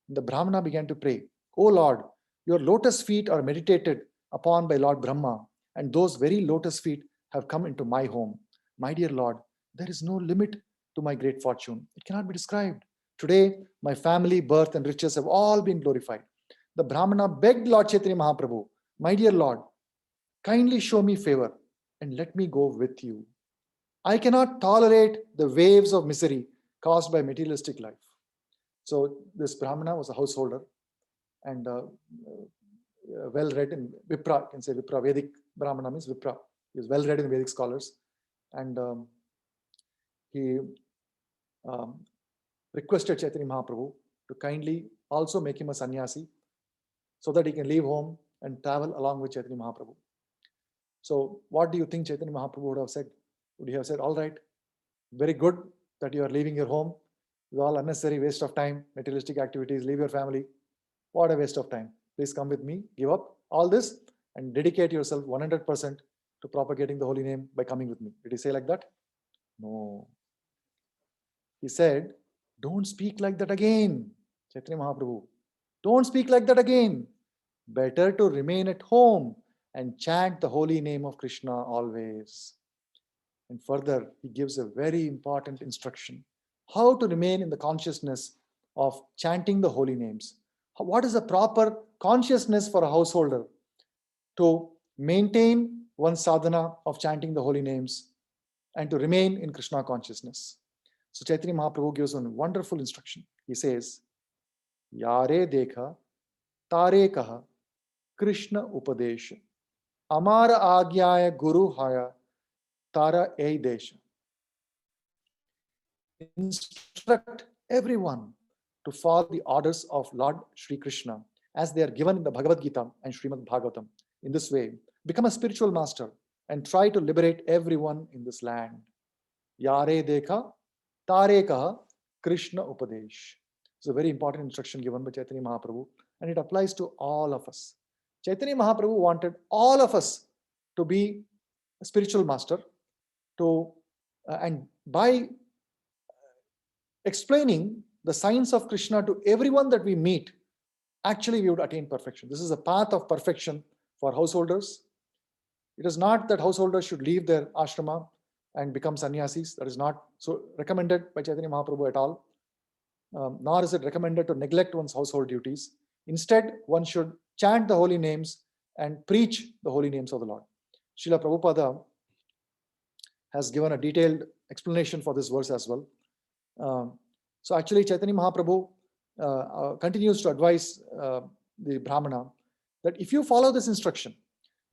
And the Brahmana began to pray, "O Lord, your lotus feet are meditated upon by Lord Brahma, and those very lotus feet have come into my home. My dear Lord, there is no limit to my great fortune. It cannot be described. Today, my family, birth, and riches have all been glorified." The Brahmana begged Lord Caitanya Mahaprabhu, "My dear Lord, kindly show me favor and let me go with you. I cannot tolerate the waves of misery caused by materialistic life." So this Brahmana was a householder and well read in Vipra. You can say Vipra. Vedic Brahmana means Vipra. He was well read in Vedic scholars, and he requested Chaitanya Mahaprabhu to kindly also make him a sannyasi so that he can leave home and travel along with Chaitanya Mahaprabhu. So what do you think Chaitanya Mahaprabhu would have said? Would he have said, "All right, very good that you are leaving your home. It's all unnecessary waste of time, materialistic activities, leave your family. What a waste of time. Please come with me, give up all this and dedicate yourself 100% to propagating the holy name by coming with me." Did he say like that? No. He said, "Don't speak like that again, Chaitanya Mahaprabhu. Don't speak like that again. Better to remain at home and chant the holy name of Krishna always." And further, he gives a very important instruction, how to remain in the consciousness of chanting the holy names. What is the proper consciousness for a householder to maintain one's sadhana of chanting the holy names and to remain in Krishna consciousness? So Chaitanya Mahaprabhu gives one wonderful instruction. He says, "Yare dekha, tare kaha, Krishna upadesha, amara agyaya guru haya, tara ei desha." Instruct everyone to follow the orders of Lord Shri Krishna as they are given in the Bhagavad Gita and Srimad Bhagavatam. In this way, become a spiritual master and try to liberate everyone in this land. Yare dekha, tare kaha, Krishna upadesh. It's a very important instruction given by Chaitanya Mahaprabhu, and it applies to all of us. Chaitanya Mahaprabhu wanted all of us to be a spiritual master, and by explaining the signs of Krishna to everyone that we meet, actually we would attain perfection. This is a path of perfection for householders. It is not that householders should leave their ashrama and become sannyasis. That is not so recommended by Chaitanya Mahaprabhu at all. Nor is it recommended to neglect one's household duties. Instead, one should chant the holy names and preach the holy names of the Lord. Srila Prabhupada has given a detailed explanation for this verse as well. So actually, Chaitanya Mahaprabhu continues to advise the Brahmana that if you follow this instruction,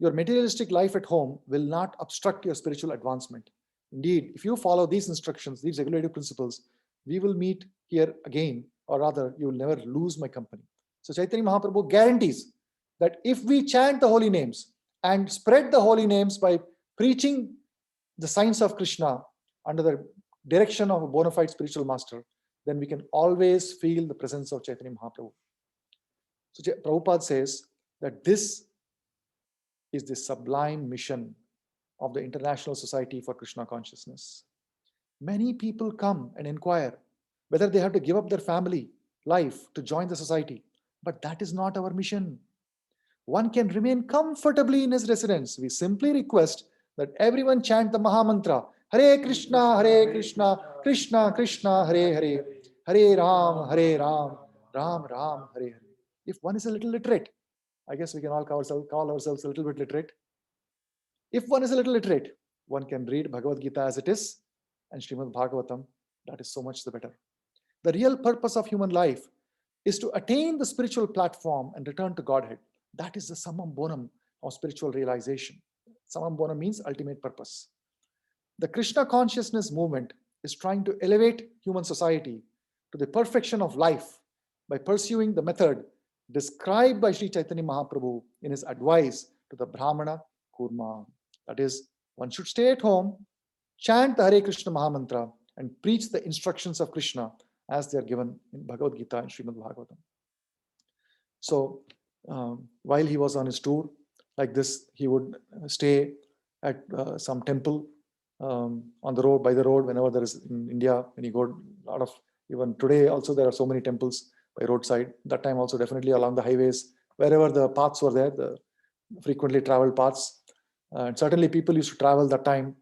your materialistic life at home will not obstruct your spiritual advancement. Indeed, if you follow these instructions, these regulative principles, we will meet here again, or rather, you will never lose my company. So Chaitanya Mahaprabhu guarantees that if we chant the holy names and spread the holy names by preaching the signs of Krishna under the direction of a bona fide spiritual master, then we can always feel the presence of Chaitanya Mahaprabhu. So Prabhupada says that this is the sublime mission of the International Society for Krishna Consciousness. Many people come and inquire whether they have to give up their family life to join the society, but that is not our mission. One can remain comfortably in his residence. We simply request that everyone chant the Mahamantra, Hare Krishna, Krishna Krishna, Hare Hare, Hare Ram, Ram Ram, Hare Hare. If one is a little literate, I guess we can all call ourselves a little bit literate. If one is a little literate, one can read Bhagavad Gita as it is and Srimad Bhagavatam. That is so much the better. The real purpose of human life is to attain the spiritual platform and return to Godhead. That is the summum bonum of spiritual realization. Summum bonum means ultimate purpose. The Krishna consciousness movement is trying to elevate human society to the perfection of life by pursuing the method described by Śrī Caitanya Mahāprabhu in his advice to the Brahmana Kurma. That is, one should stay at home, chant the Hare Krishna Mahamantra, and preach the instructions of Krishna as they are given in Bhagavad Gita and Srimad Bhagavatam. So, while he was on his tour like this, he would stay at some temple on the road, by the road, whenever there is in India, when you go, a lot of, even today also there are so many temples by roadside. That time also definitely along the highways, wherever the paths were there, the frequently traveled paths. And certainly people used to travel that time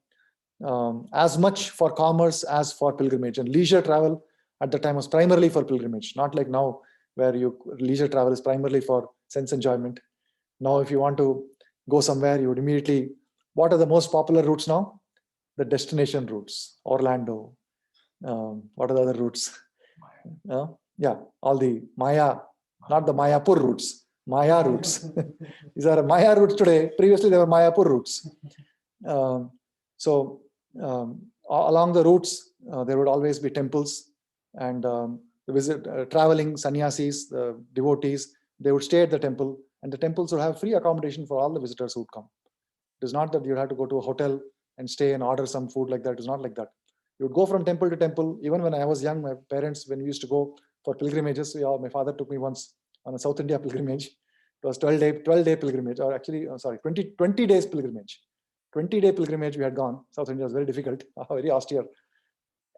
as much for commerce as for pilgrimage. And leisure travel at the time was primarily for pilgrimage, not like now where leisure travel is primarily for sense enjoyment. Now, if you want to go somewhere, you would immediately, what are the most popular routes now? The destination routes, Orlando. What are the other routes? Yeah, all the Maya, not the Mayapur routes, Maya routes. These are Maya routes today. Previously, they were Mayapur routes. Along the routes, there would always be temples, and traveling sannyasis, the devotees, they would stay at the temple, and the temples would have free accommodation for all the visitors who would come. It is not that you have to go to a hotel and stay and order some food like that. It is not like that. You would go from temple to temple. Even when I was young, my parents, when we used to go for pilgrimages, my father took me once on a South India pilgrimage. It was 12-day pilgrimage, or actually, 20 days pilgrimage. 20-day pilgrimage we had gone. South India was very difficult, very austere.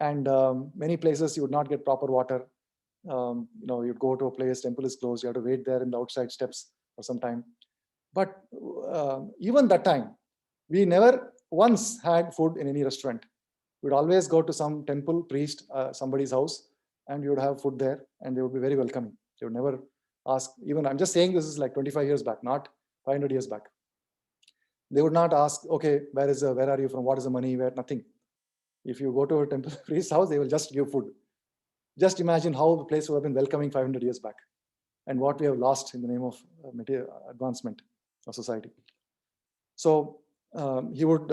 And many places you would not get proper water. You'd go to a place, temple is closed, you have to wait there in the outside steps for some time. But even that time, we never once had food in any restaurant. We'd always go to some temple, priest, somebody's house, and we would have food there, and they would be very welcoming. They would never ask, even I'm just saying this is like 25 years back, not 500 years back. They would not ask, okay, where are you from? What is the money? Where? Nothing. If you go to a temple priest's house, they will just give food. Just imagine how the place would have been welcoming 500 years back, and what we have lost in the name of material advancement of society. So he would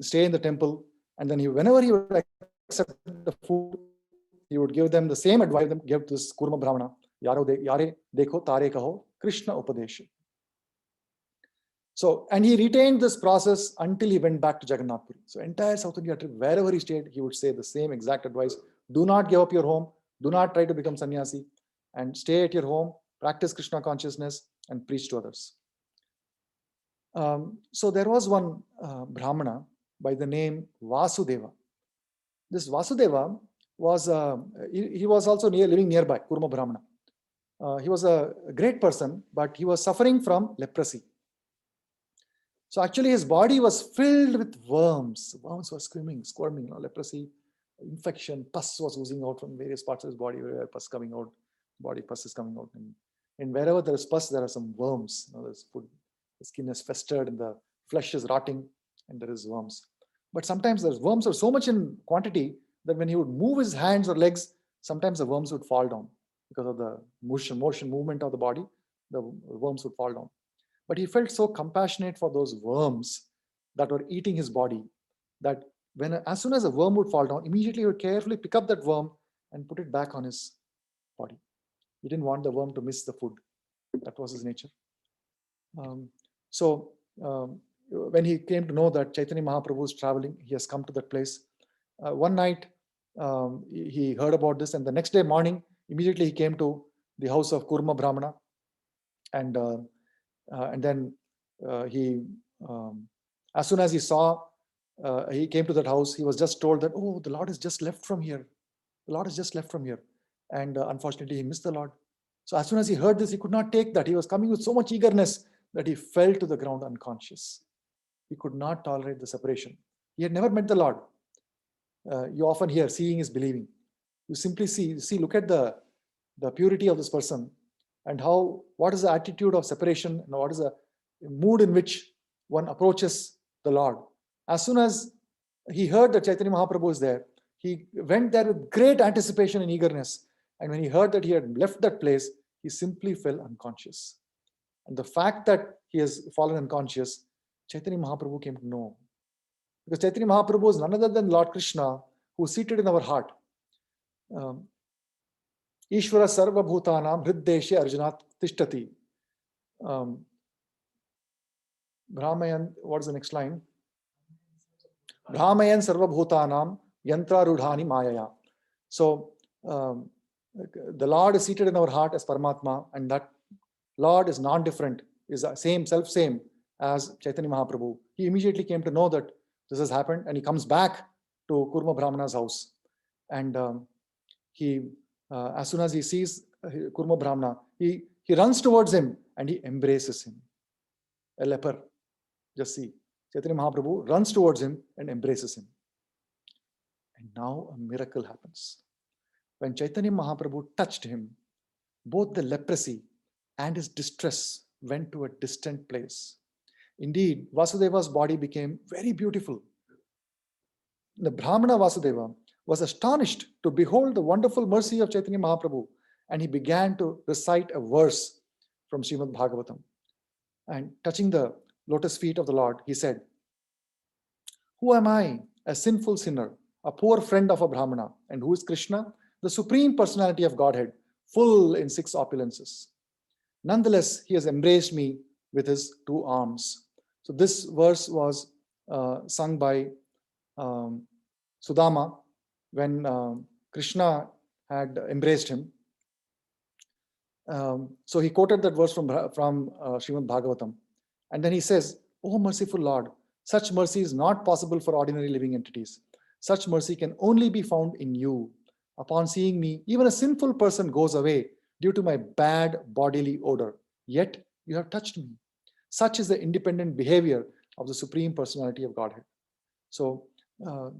stay in the temple, and then whenever he would accept the food, he would give them the same advice give to this Kurma Brahmana, Yare dekho tare kaho Krishna Upadesha. So, and he retained this process until he went back to Jagannath Puri. So entire South India trip, wherever he stayed, he would say the same exact advice. Do not give up your home. Do not try to become sannyasi, and stay at your home, practice Krishna consciousness, and preach to others. So there was one Brahmana by the name Vasudeva. This Vasudeva was he was also living nearby, Kurma Brahmana. He was a great person, but he was suffering from leprosy. So actually his body was filled with worms. Worms were squirming, leprosy, infection, pus was oozing out from various parts of his body, where pus coming out, body pus is coming out. And wherever there is pus, there are some worms. There's food, the skin is festered and the flesh is rotting and there is worms. But sometimes those worms are so much in quantity that when he would move his hands or legs, sometimes the worms would fall down because of the motion movement of the body, the worms would fall down. But he felt so compassionate for those worms that were eating his body that as soon as a worm would fall down, immediately he would carefully pick up that worm and put it back on his body. He didn't want the worm to miss the food. That was his nature. When he came to know that Chaitanya Mahaprabhu is traveling, he has come to that place. One night, he heard about this, and the next day morning, immediately he came to the house of Kurma Brahmana, and then as soon as he came to that house, he was just told that, oh, the Lord has just left from here. The Lord has just left from here. And unfortunately, he missed the Lord. So as soon as he heard this, he could not take that. He was coming with so much eagerness that he fell to the ground unconscious. He could not tolerate the separation. He had never met the Lord. You often hear, seeing is believing. You simply see, look at the purity of this person and what is the attitude of separation and what is the mood in which one approaches the Lord. As soon as he heard that Chaitanya Mahaprabhu is there, he went there with great anticipation and eagerness. And when he heard that he had left that place, he simply fell unconscious. And the fact that he has fallen unconscious, Chaitanya Mahaprabhu came to know. Because Chaitanya Mahaprabhu is none other than Lord Krishna, who is seated in our heart. Ishvara sarva bhutanam hriddeshe arjunat tishtati. Brahmayan, what is the next line? Brahmayan sarva bhutanam yantra rudhani mayaya. So the Lord is seated in our heart as Paramatma, and that Lord is non-different, is self-same as Chaitanya Mahaprabhu. He immediately came to know that this has happened, and he comes back to Kurma Brahmana's house. And as soon as he sees Kurma Brahmana, he runs towards him and he embraces him. A leper. Just see, Chaitanya Mahaprabhu runs towards him and embraces him. And now a miracle happens. When Chaitanya Mahaprabhu touched him, both the leprosy and his distress went to a distant place. Indeed, Vasudeva's body became very beautiful. The Brahmana Vasudeva was astonished to behold the wonderful mercy of Chaitanya Mahaprabhu, and he began to recite a verse from Srimad Bhagavatam. And touching the lotus feet of the Lord, he said, "Who am I, a sinful sinner, a poor friend of a Brahmana, and who is Krishna, the Supreme Personality of Godhead, full in 6 opulences? Nonetheless, he has embraced me with his 2 arms." So this verse was sung by Sudama when Krishna had embraced him. So he quoted that verse from Srimad Bhagavatam. And then he says, "Oh merciful Lord, such mercy is not possible for ordinary living entities. Such mercy can only be found in you. Upon seeing me, even a sinful person goes away due to my bad bodily odor. Yet you have touched me. Such is the independent behavior of the Supreme Personality of Godhead." So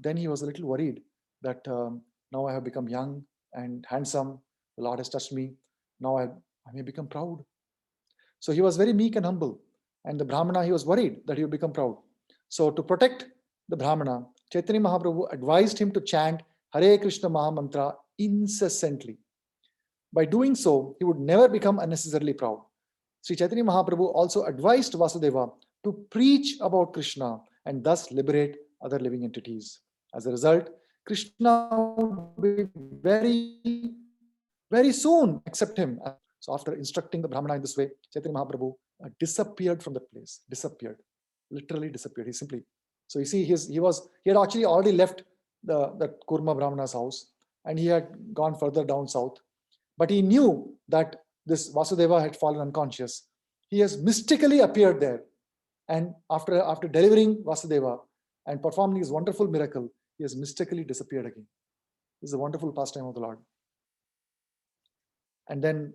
then he was a little worried that now I have become young and handsome. The Lord has touched me. Now I may become proud. So he was very meek and humble. And the Brahmana, he was worried that he would become proud. So to protect the Brahmana, Chaitanya Mahaprabhu advised him to chant Hare Krishna Mahamantra incessantly. By doing so, he would never become unnecessarily proud. Sri Chaitanya Mahaprabhu also advised Vasudeva to preach about Krishna and thus liberate other living entities. As a result, Krishna would be very, very soon accept him. So after instructing the Brahmana in this way, Chaitanya Mahaprabhu disappeared from that place. Disappeared. Literally disappeared. So you see, he had actually already left the Kurma Brahmana's house, and he had gone further down south. But he knew that this Vasudeva had fallen unconscious. He has mystically appeared there. And after delivering Vasudeva and performing his wonderful miracle, he has mystically disappeared again. This is a wonderful pastime of the Lord. And then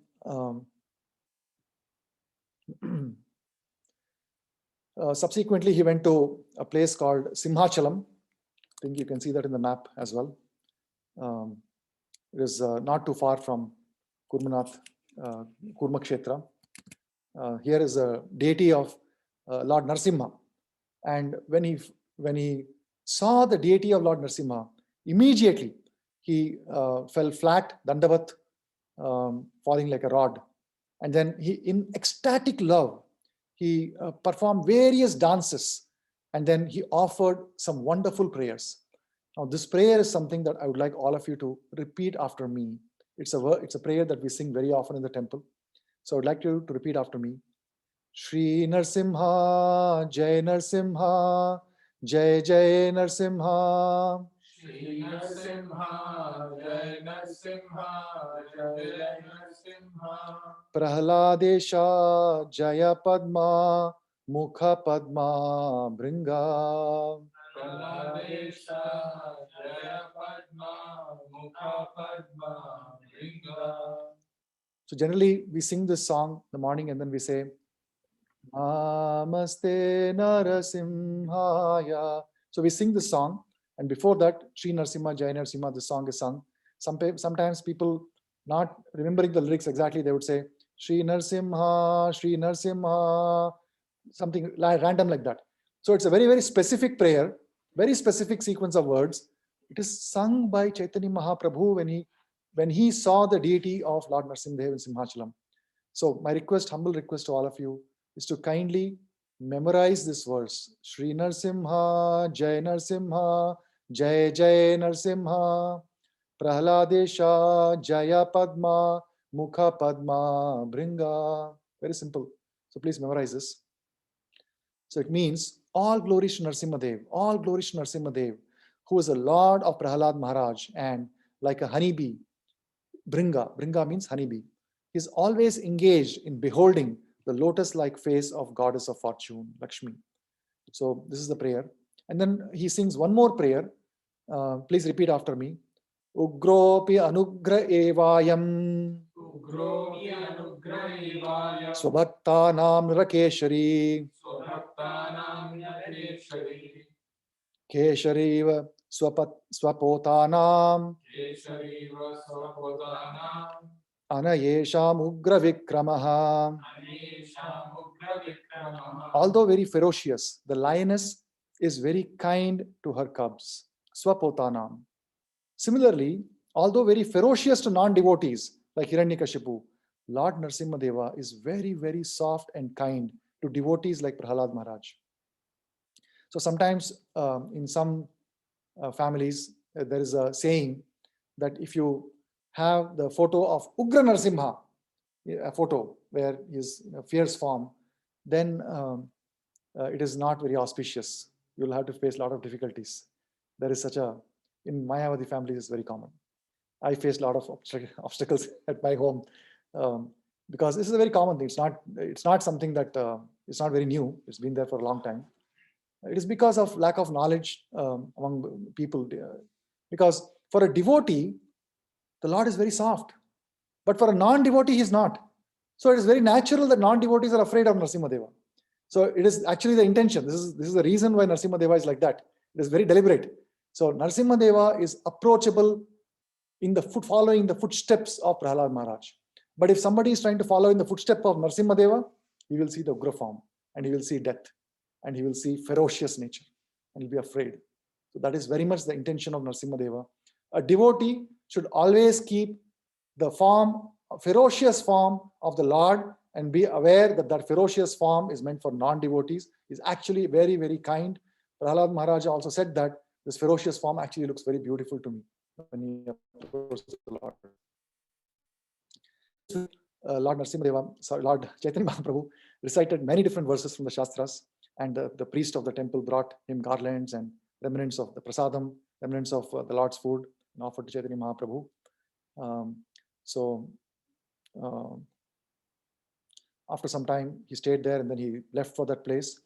subsequently, he went to a place called Simhachalam. I think you can see that in the map as well. It is not too far from Kurmanath, Kurmakshetra. Here is a deity of Lord Narasimha. And when he saw the deity of Lord Narasimha, immediately he fell flat, dandavat, falling like a rod. And then he, in ecstatic love, he performed various dances, and then he offered some wonderful prayers. Now, this prayer is something that I would like all of you to repeat after me. It's a prayer that we sing very often in the temple. So I would like you to repeat after me. Shri Narasimha, Jai Narasimha, Jai Jai Narasimha. Shri Narasimha, Jai Narasimha, Jai Jai Narasimha. Prahladesha, Jaya Padma, Mukha Padma, Bringa. Praladesha, Jaya Padma, Mukha Padma, Bringa. So generally we sing this song in the morning and then we say, Namaste Narasimhaya. So we sing this song, and before that, Shri Narasimha, Jai Narasimha, this song is sung. Sometimes people, not remembering the lyrics exactly, they would say, Shri Narasimha, Shri Narasimha, something random like that. So it's a very, very specific prayer, very specific sequence of words. It is sung by Chaitanya Mahaprabhu when he saw the deity of Lord Narasimha in Simhachalam. So my request, humble request to all of you, is to kindly memorize this verse. Shri Narasimha, Jai Narasimha, Jai Jai Narasimha, Prahladesha, Jaya Padma, Mukha Padma, Bringa. Very simple. So please memorize this. So it means all glories to Narasimha Dev, all glories to Narasimha Dev, who is a lord of Prahalad Maharaj, and like a honeybee, Bringa means honeybee, is always engaged in beholding the lotus-like face of goddess of fortune, Lakshmi. So this is the prayer. And then he sings one more prayer. Please repeat after me. Ugropi anugra evayam. Ugropi anugra evayam. Swabhaktanam rakeshari. Swabhaktanam Yakeshari. Keshariva swapotanam. Keshariva Swapotanam. Anayesham ugra vikramaha. Anesham Ugra Vikramaha. Although very ferocious, the lioness is very kind to her cubs. Swapotanam. Similarly, although very ferocious to non-devotees like Hiranyakashipu, Lord Narasimha is very, very soft and kind to devotees like Prahalad Maharaj. So sometimes in some families, there is a saying that if you have the photo of Ugra Narasimha, a photo where his fierce form, then it is not very auspicious. You'll have to face a lot of difficulties. There is such a, in Mayavadi families, it's very common. I faced a lot of obstacles at my home because this is a very common thing. It's not something that it's not very new. It's been there for a long time. It is because of lack of knowledge among people. Because for a devotee, the Lord is very soft. But for a non-devotee, he is not. So it is very natural that non-devotees are afraid of Narasimha. So it is actually the intention. This is the reason why Narasimha is like that. It is very deliberate. So Narasimha is approachable in the following the footsteps of Prahalad Maharaj. But if somebody is trying to follow in the footsteps of Narasimha, he will see the Ugra form, and he will see death, and he will see ferocious nature, and he'll be afraid. So that is very much the intention of Narasimha. A devotee should always keep the form, ferocious form of the Lord, and be aware that that ferocious form is meant for non-devotees, is actually very, very kind. Prahalad Maharaj also said that this ferocious form actually looks very beautiful to me when he approaches the Lord. Lord Narasimha, Lord Caitanya Mahāprabhu recited many different verses from the Shastras, and the priest of the temple brought him garlands and remnants of the prasadam, remnants of the Lord's food, and offered to Caitanya Mahāprabhu. After some time, he stayed there, and then he left for that place.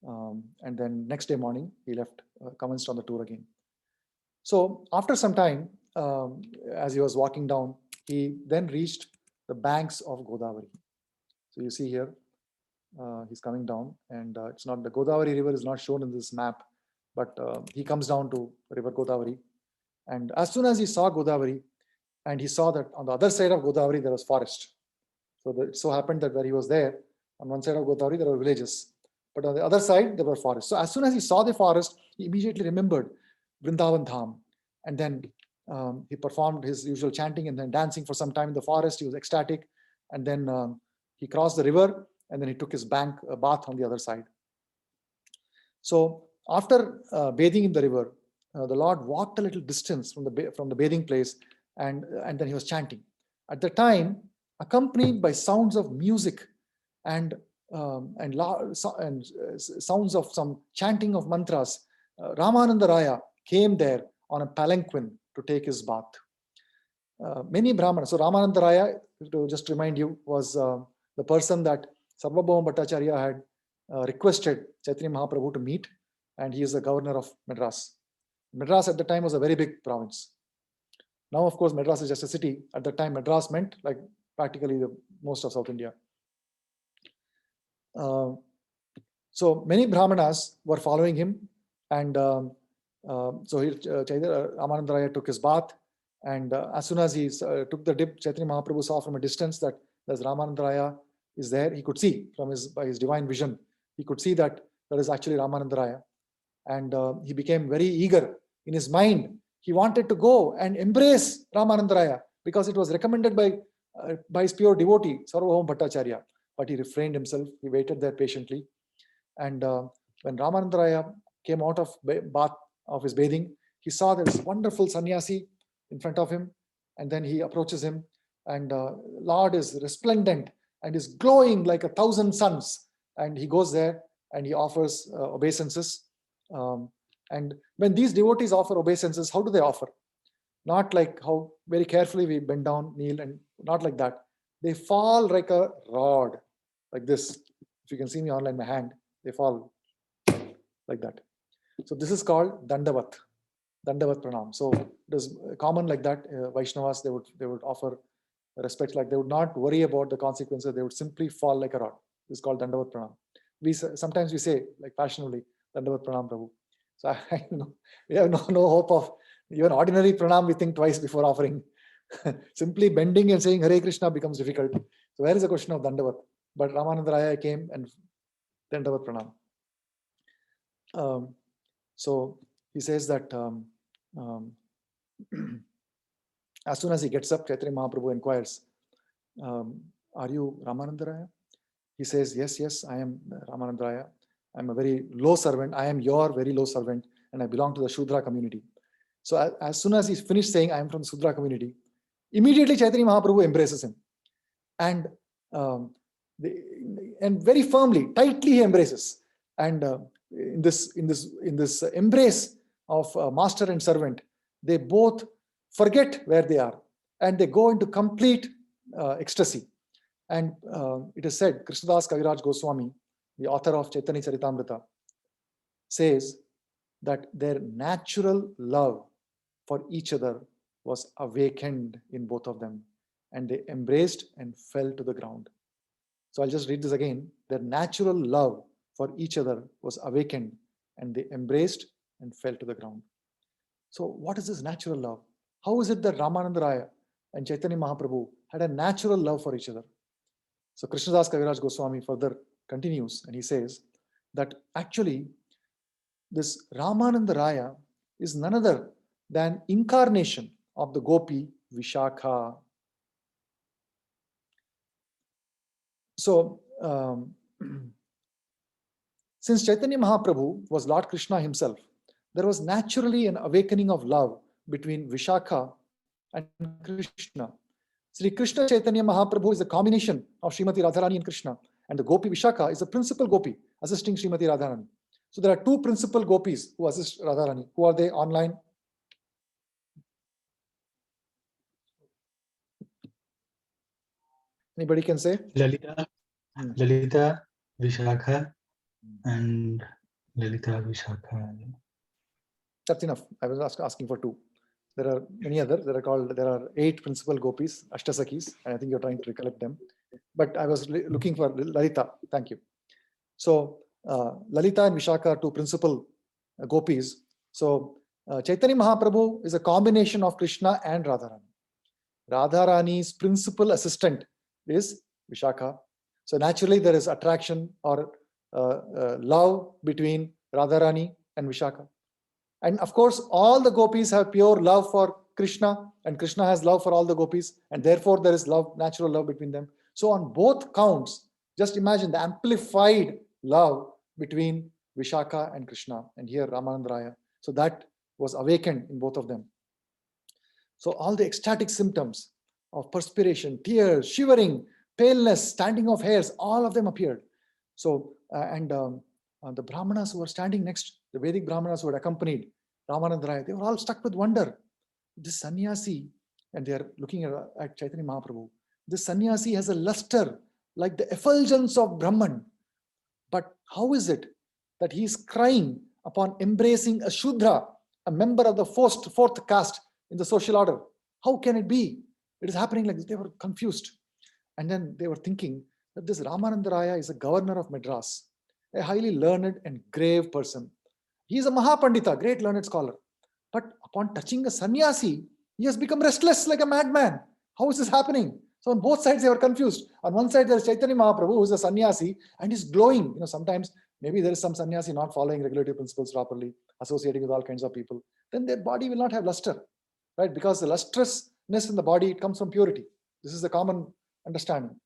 And then next day morning, he left, commenced on the tour again. So after some time, as he was walking down, he then reached the banks of Godavari. So you see here, he's coming down, and it's not, the Godavari river is not shown in this map, but he comes down to river Godavari. And as soon as he saw Godavari, and he saw that on the other side of Godavari there was forest. So it so happened that where he was there, on one side of Godavari there were villages, but on the other side there were forests. So as soon as he saw the forest, he immediately remembered Vrindavan Dham, and then he performed his usual chanting and then dancing for some time in the forest. He was ecstatic, and then he crossed the river, and then he took his bath on the other side. So after bathing in the river, the Lord walked a little distance from the bathing place, and then he was chanting. At the time, accompanied by sounds of music and sounds of some chanting of mantras, Ramananda Raya came there on a palanquin to take his bath. Many Brahmanas, so Ramananda Raya, to just remind you, was the person that Sarvabhauma Bhattacharya had requested Chaitanya Mahaprabhu to meet, and he is the governor of Madras. Madras at the time was a very big province. Now, of course, Madras is just a city. At the time, Madras meant like practically the most of South India. So many Brahmanas were following him, and so Ramananda Raya took his bath, and as soon as he took the dip, Chaitanya Mahaprabhu saw from a distance that there's Ramananda Raya is there. He could see by his divine vision, he could see that there is actually Ramananda Raya, and he became very eager in his mind. He wanted to go and embrace Ramananda Raya because it was recommended by his pure devotee, Sarvabhauma Bhattacharya. But he refrained himself. He waited there patiently. And when Ramananda Raya came out of bath of his bathing, he saw this wonderful sannyasi in front of him. And then he approaches him, and Lord is resplendent and is glowing like 1,000 suns. And he goes there and he offers obeisances. And when these devotees offer obeisances, how do they offer? Not like how very carefully we bend down, kneel, and not like that. They fall like a rod, like this. If you can see me online, my hand, they fall like that. So this is called Dandavat Pranam. So it is common like that. Vaishnavas, they would offer respect, like they would not worry about the consequences. They would simply fall like a rod. This is called Dandavat Pranam. Sometimes we say, like passionately, Dandavat Pranam Prabhu. So we have no hope of even ordinary pranam. We think twice before offering. Simply bending and saying Hare Krishna becomes difficult. So where is the question of Dandavat? But Ramananda Raya came and Dandavat Pranam. So he says that as soon as he gets up, Chaitanya Mahaprabhu inquires, are you Ramananda Raya? He says, yes, I am Ramananda Raya. I'm a very low servant. I am your very low servant, and I belong to the Shudra community. So as soon as he finished saying, I am from the Shudra community, immediately Chaitanya Mahaprabhu embraces him. And very firmly, tightly he embraces. And in this embrace of master and servant, they both forget where they are, and they go into complete ecstasy. And it is said, Krishnadas Kaviraj Goswami, the author of Chaitanya Caritamrta, says that their natural love for each other was awakened in both of them, and they embraced and fell to the ground. So I'll just read this again. Their natural love for each other was awakened, and they embraced and fell to the ground. So what is this natural love? How is it that Ramananda Raya and Chaitanya Mahaprabhu had a natural love for each other? So Krishnadas Kaviraj Goswami further continues, and he says that actually this Ramananda Raya is none other than incarnation of the Gopi Vishakha. So since Chaitanya Mahaprabhu was Lord Krishna himself, there was naturally an awakening of love between Vishakha and Krishna. Sri Krishna Chaitanya Mahaprabhu is a combination of Srimati Radharani and Krishna, and the Gopi Vishakha is the principal Gopi assisting Srimati Radharani. So there are two principal Gopis who assist Radharani. Who are they online? Anybody can say? Lalita, Vishakha, and Lalita Vishakha. That's enough. I was asking for two. There are many others. There are 8 principal gopis, Ashtasakis, and I think you're trying to recollect them. But I was looking for Lalita. Thank you. So Lalita and Vishaka are 2 principal gopis. So Chaitanya Mahaprabhu is a combination of Krishna and Radharani. Radharani's principal assistant is Vishaka. So naturally there is attraction or love between Radharani and Vishaka. And of course, all the gopis have pure love for Krishna, and Krishna has love for all the gopis, and therefore there is love, natural love between them. So on both counts, just imagine the amplified love between Vishaka and Krishna, and here Ramananda Raya. So that was awakened in both of them. So all the ecstatic symptoms of perspiration, tears, shivering, paleness, standing of hairs, all of them appeared. So the Brahmanas who were standing next, the Vedic Brahmanas who had accompanied Ramananda Raya, they were all struck with wonder. This sannyasi, and they are looking at Chaitanya Mahaprabhu, this sannyasi has a luster like the effulgence of Brahman. But how is it that he is crying upon embracing a Shudra, a member of the fourth caste in the social order? How can it be? It is happening like this. They were confused. And then they were thinking that this Ramananda Raya is a governor of Madras, a highly learned and grave person. He is a Mahapandita, great learned scholar. But upon touching a sannyasi, he has become restless like a madman. How is this happening? So on both sides, they were confused. On one side, there is Chaitanya Mahaprabhu, who is a sannyasi, and is glowing. Sometimes maybe there is some sannyasi not following regulative principles properly, associating with all kinds of people. Then their body will not have luster, right? Because the lustrousness in the body, it comes from purity. This is the common understanding.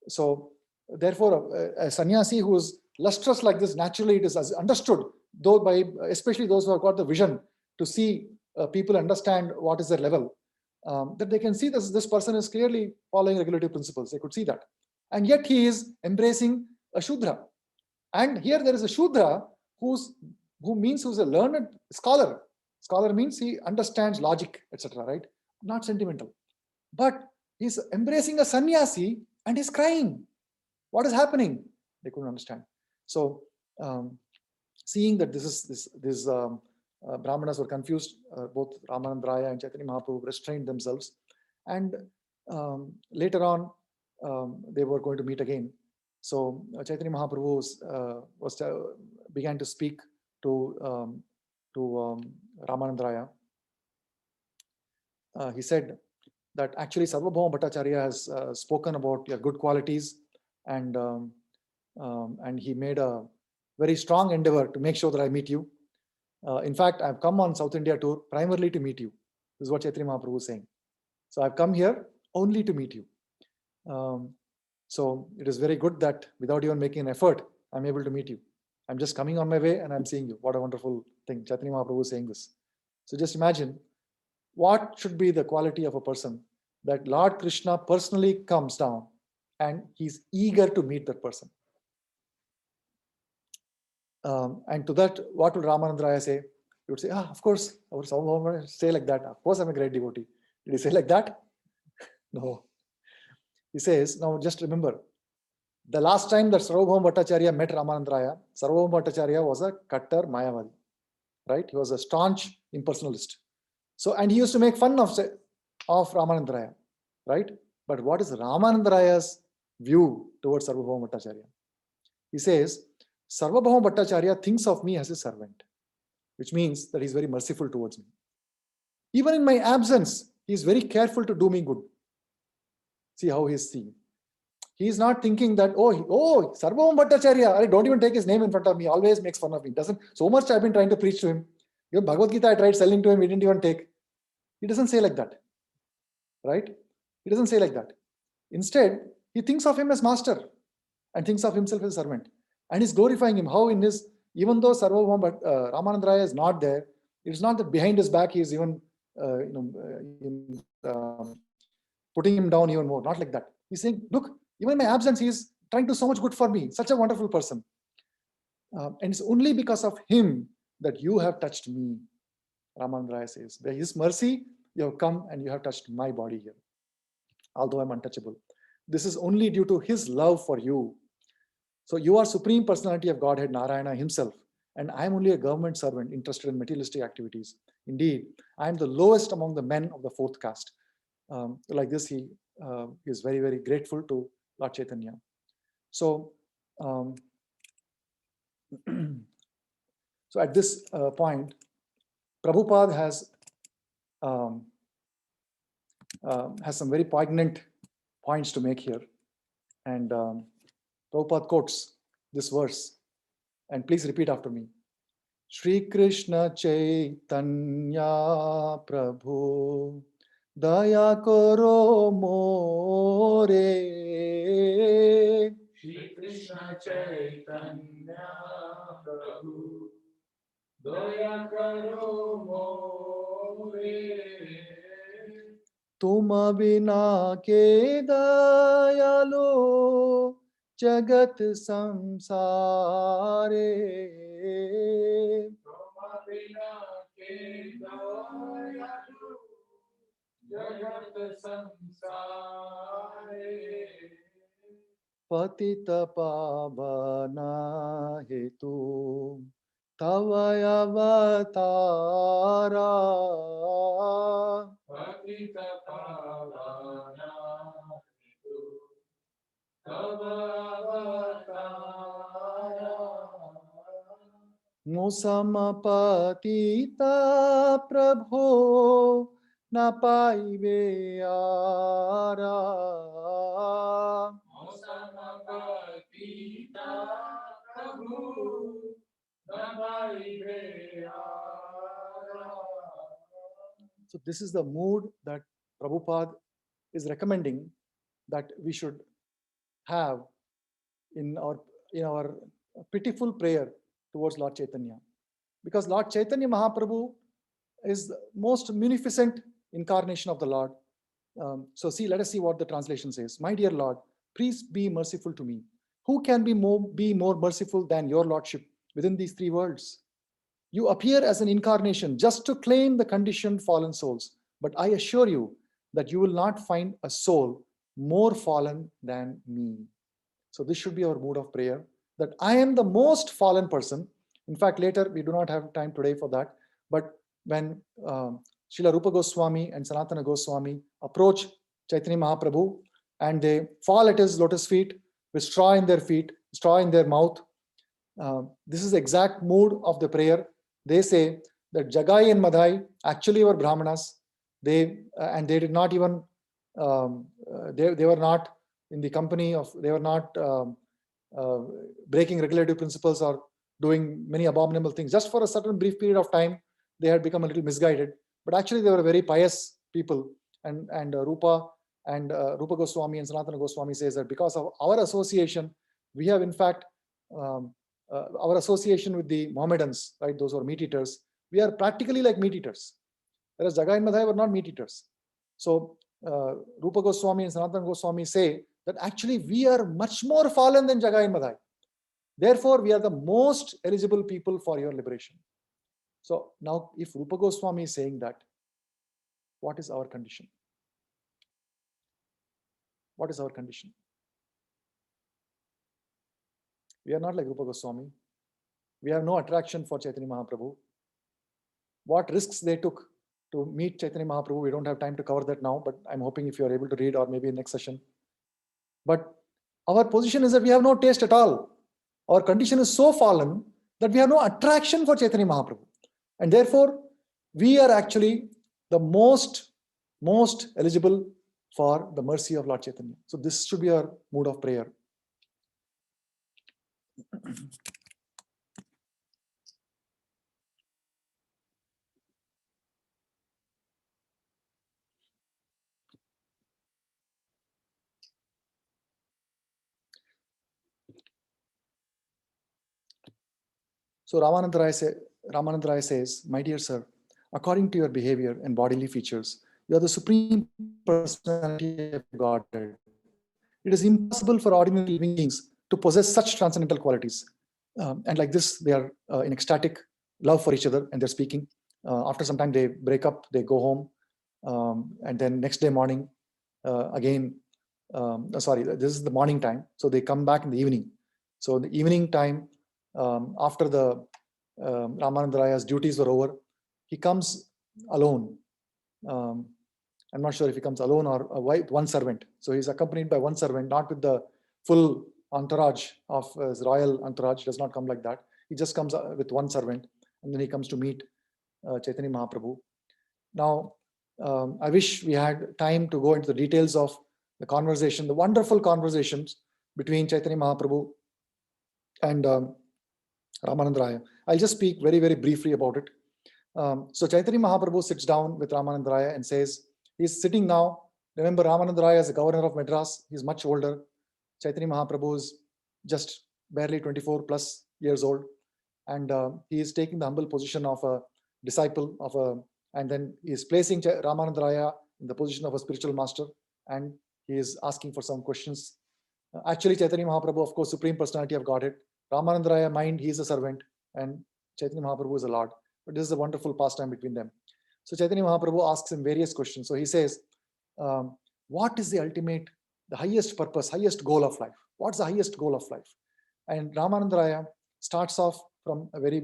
So therefore, a sannyasi who is lustrous like this, naturally it is understood, though by especially those who have got the vision to see people understand what is their level, that they can see this person is clearly following regulative principles. They could see that. And yet he is embracing a Shudra. And here there is a Shudra who's a learned scholar. Scholar means he understands logic, etc., right? Not sentimental. But he's embracing a sannyasi and he's crying. What is happening? They couldn't understand. So seeing that these Brahmanas were confused, both Ramananda Raya and Chaitanya Mahaprabhu restrained themselves. And later on, they were going to meet again. So Chaitanya Mahaprabhu began to speak to Ramananda Raya. He said that actually Sarvabhauma Bhattacharya has spoken about your good qualities, and he made a very strong endeavor to make sure that I meet you. In fact, I've come on South India tour primarily to meet you. This is what Chaitanya Mahaprabhu is saying. So I've come here only to meet you. So it is very good that without even making an effort, I'm able to meet you. I'm just coming on my way and I'm seeing you. What a wonderful thing. Chaitanya Mahaprabhu is saying this. So just imagine what should be the quality of a person that Lord Krishna personally comes down and he's eager to meet that person. And to that, what would Ramananda Raya say? He would say, of course, our Sarvabhauma say like that. Of course, I'm a great devotee. Did he say like that? No. He says, now just remember, the last time that Sarvabhauma Bhattacharya met Ramananda Raya, Sarvabhauma Bhattacharya was a Kattar Mayavadi, right? He was a staunch impersonalist. So, and he used to make fun of Ramananda Raya, right? But what is Ramananda Raya's view towards Sarvabhauma Bhattacharya? He says, Sarvabhauma Bhattacharya thinks of me as a servant, which means that he's very merciful towards me. Even in my absence, he's very careful to do me good. See how he's seeing. He's not thinking that, oh, Sarvabhauma Bhattacharya, I don't even take his name in front of me, always makes fun of me. Doesn't, so much I've been trying to preach to him. Even Bhagavad Gita I tried selling to him, he didn't even take. He doesn't say like that, right? He doesn't say like that. Instead, he thinks of him as master and thinks of himself as servant. And he's glorifying him. How in his, even though Sarvabhauma Ramananda Raya is not there, it's not that behind his back he is even putting him down even more. Not like that. He's saying, look, even in my absence, he is trying to do so much good for me. Such a wonderful person. And it's only because of him that you have touched me, Ramananda Raya says. By his mercy, you have come and you have touched my body here, although I'm untouchable. This is only due to his love for you. So you are Supreme Personality of Godhead, Narayana himself, and I am only a government servant interested in materialistic activities. Indeed, I am the lowest among the men of the fourth caste. Like this, he is very, very grateful to Lord Caitanya. So, so at this point, Prabhupada has some very poignant points to make here. And Prabhupada quotes this verse. And please repeat after me. Shri Krishna Caitanya Prabhu Daya Karo More. Shri Krishna Caitanya Prabhu Daya Karo More. Tuma bina ke dayalo jagat samsare. Tuma bina ke dayalu jagat samsare. Patita pavana hetu tavaya avatara. Patita pavana hetu tava avatara. Musamapatita prabho na paive ara. Musamapatita Prabhu Navaive Ara. So this is the mood that Prabhupada is recommending that we should have in our pitiful prayer towards Lord Caitanya. Because Lord Caitanya Mahaprabhu is the most munificent incarnation of the Lord. So let us see what the translation says. My dear Lord, please be merciful to me. Who can be more merciful than your Lordship within these three worlds? You appear as an incarnation just to claim the conditioned fallen souls. But I assure you that you will not find a soul more fallen than me. So this should be our mood of prayer, that I am the most fallen person. In fact, later, we do not have time today for that. But when Srila Rupa Goswami and Sanatana Goswami approach Chaitanya Mahaprabhu and they fall at his lotus feet with straw in their feet, straw in their mouth, this is the exact mood of the prayer. They say that Jagai and Madhai actually were Brahmanas. They did not even, they were not in the company of, they were not breaking regulative principles or doing many abominable things. Just for a certain brief period of time, they had become a little misguided. But actually, they were very pious people. And Rupa Goswami and Sanatana Goswami says that because of our association, we have in fact our association with the Mohammedans, right? Those who are meat eaters, we are practically like meat eaters. Whereas Jagai and Madhai were not meat eaters. So Rupa Goswami and Sanatana Goswami say that actually we are much more fallen than Jagai and Madhai. Therefore, we are the most eligible people for your liberation. So now, if Rupa Goswami is saying that, what is our condition? What is our condition? We are not like Rupa Goswami. We have no attraction for Chaitanya Mahaprabhu. What risks they took to meet Chaitanya Mahaprabhu, we don't have time to cover that now, but I'm hoping if you are able to read or maybe in next session. But our position is that we have no taste at all. Our condition is so fallen that we have no attraction for Chaitanya Mahaprabhu. And therefore, we are actually the most eligible for the mercy of Lord Chaitanya. So this should be our mood of prayer. So Ramananda Rai says, my dear sir, according to your behavior and bodily features, you are the supreme personality of Godhead. It is impossible for ordinary living beings to possess such transcendental qualities. And like this, they are in ecstatic love for each other and they're speaking. After some time, they break up, they go home. And then next day morning, again, this is the morning time. So they come back in the evening. So in the evening time, after the Ramananda Raya's duties were over, he comes alone. I'm not sure if he comes alone or one servant. So he's accompanied by one servant, not with the full entourage of his royal entourage. It does not come like that. He just comes with one servant, and then he comes to meet Chaitanya Mahaprabhu. Now, I wish we had time to go into the details of the conversation, the wonderful conversations between Chaitanya Mahaprabhu and Ramananda Raya. I'll just speak very, very briefly about it. So Chaitanya Mahaprabhu sits down with Ramananda Raya and says, he's sitting now. Remember, Ramananda Raya is the governor of Madras. He's much older. Chaitanya Mahaprabhu is just barely 24 plus years old. And he is taking the humble position of a disciple of and then he is placing Ramananda Raya in the position of a spiritual master, and he is asking for some questions. Actually, Chaitanya Mahaprabhu, of course, Supreme Personality of Godhead. Ramananda Raya mind, he is a servant, and Chaitanya Mahaprabhu is a Lord. But this is a wonderful pastime between them. So Chaitanya Mahaprabhu asks him various questions. So he says, what is the ultimate, the highest purpose, highest goal of life? What's the highest goal of life? And Ramananda Raya starts off from a very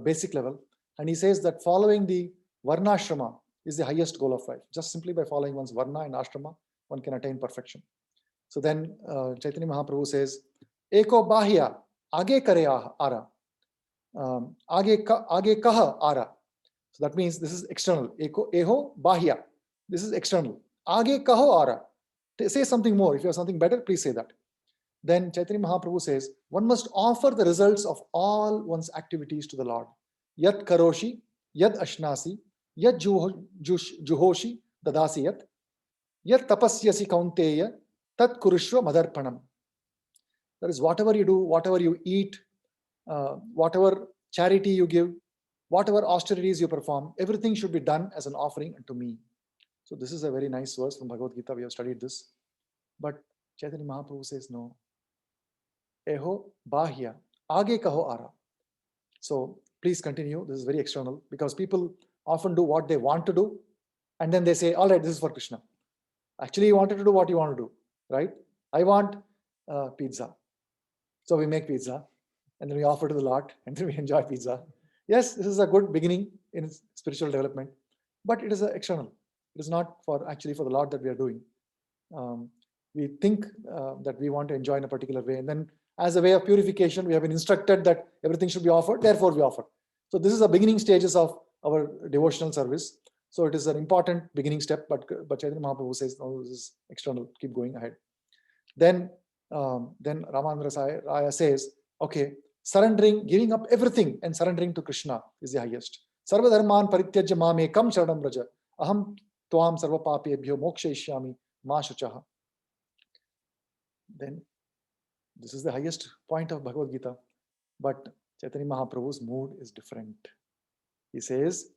basic level, and he says that following the Varnashrama is the highest goal of life. Just simply by following one's Varna and Ashrama, one can attain perfection. So then Chaitanya Mahaprabhu says, Eko Bahya, Age Kare Ara. Age Kaha Ara. So that means this is external. Eko Eho Bahya. This is external. Age Kaho Ara. Say something more. If you have something better, please say that. Then Chaitanya Mahaprabhu says, one must offer the results of all one's activities to the Lord. Yat Karoshi, Yad Ashnasi, Yat Juhoshi, Dadasi Yat, Yat Tapasyasi Kaunteya, Tat Kurushva Madarpanam. That is, whatever you do, whatever you eat, whatever charity you give, whatever austerities you perform, everything should be done as an offering unto me. So this is a very nice verse from Bhagavad Gita. We have studied this. But Chaitanya Mahaprabhu says, no. Eho Bahya, Age Kaho Ara. So please continue. This is very external, because people often do what they want to do, and then they say, all right, this is for Krishna. Actually, you wanted to do what you want to do, right? I want pizza. So we make pizza, and then we offer to the Lord, and then we enjoy pizza. Yes, this is a good beginning in spiritual development, but it is external. It is not actually for the Lord that we are doing. We think that we want to enjoy in a particular way, and then as a way of purification, we have been instructed that everything should be offered, therefore we offer. So this is the beginning stages of our devotional service. So it is an important beginning step, but Chaitanya Mahaprabhu says, no, this is external, keep going ahead. Then Ramananda Raya says, okay, surrendering, giving up everything and surrendering to Krishna is the highest. Sarva dharman parityajya mamekam sharanam vraja, aham tvam sarva papebhyo mokshayishyami ma shuchaha. Then this is the highest point of Bhagavad Gita, but Chaitanya Mahaprabhu's mood is different. He says,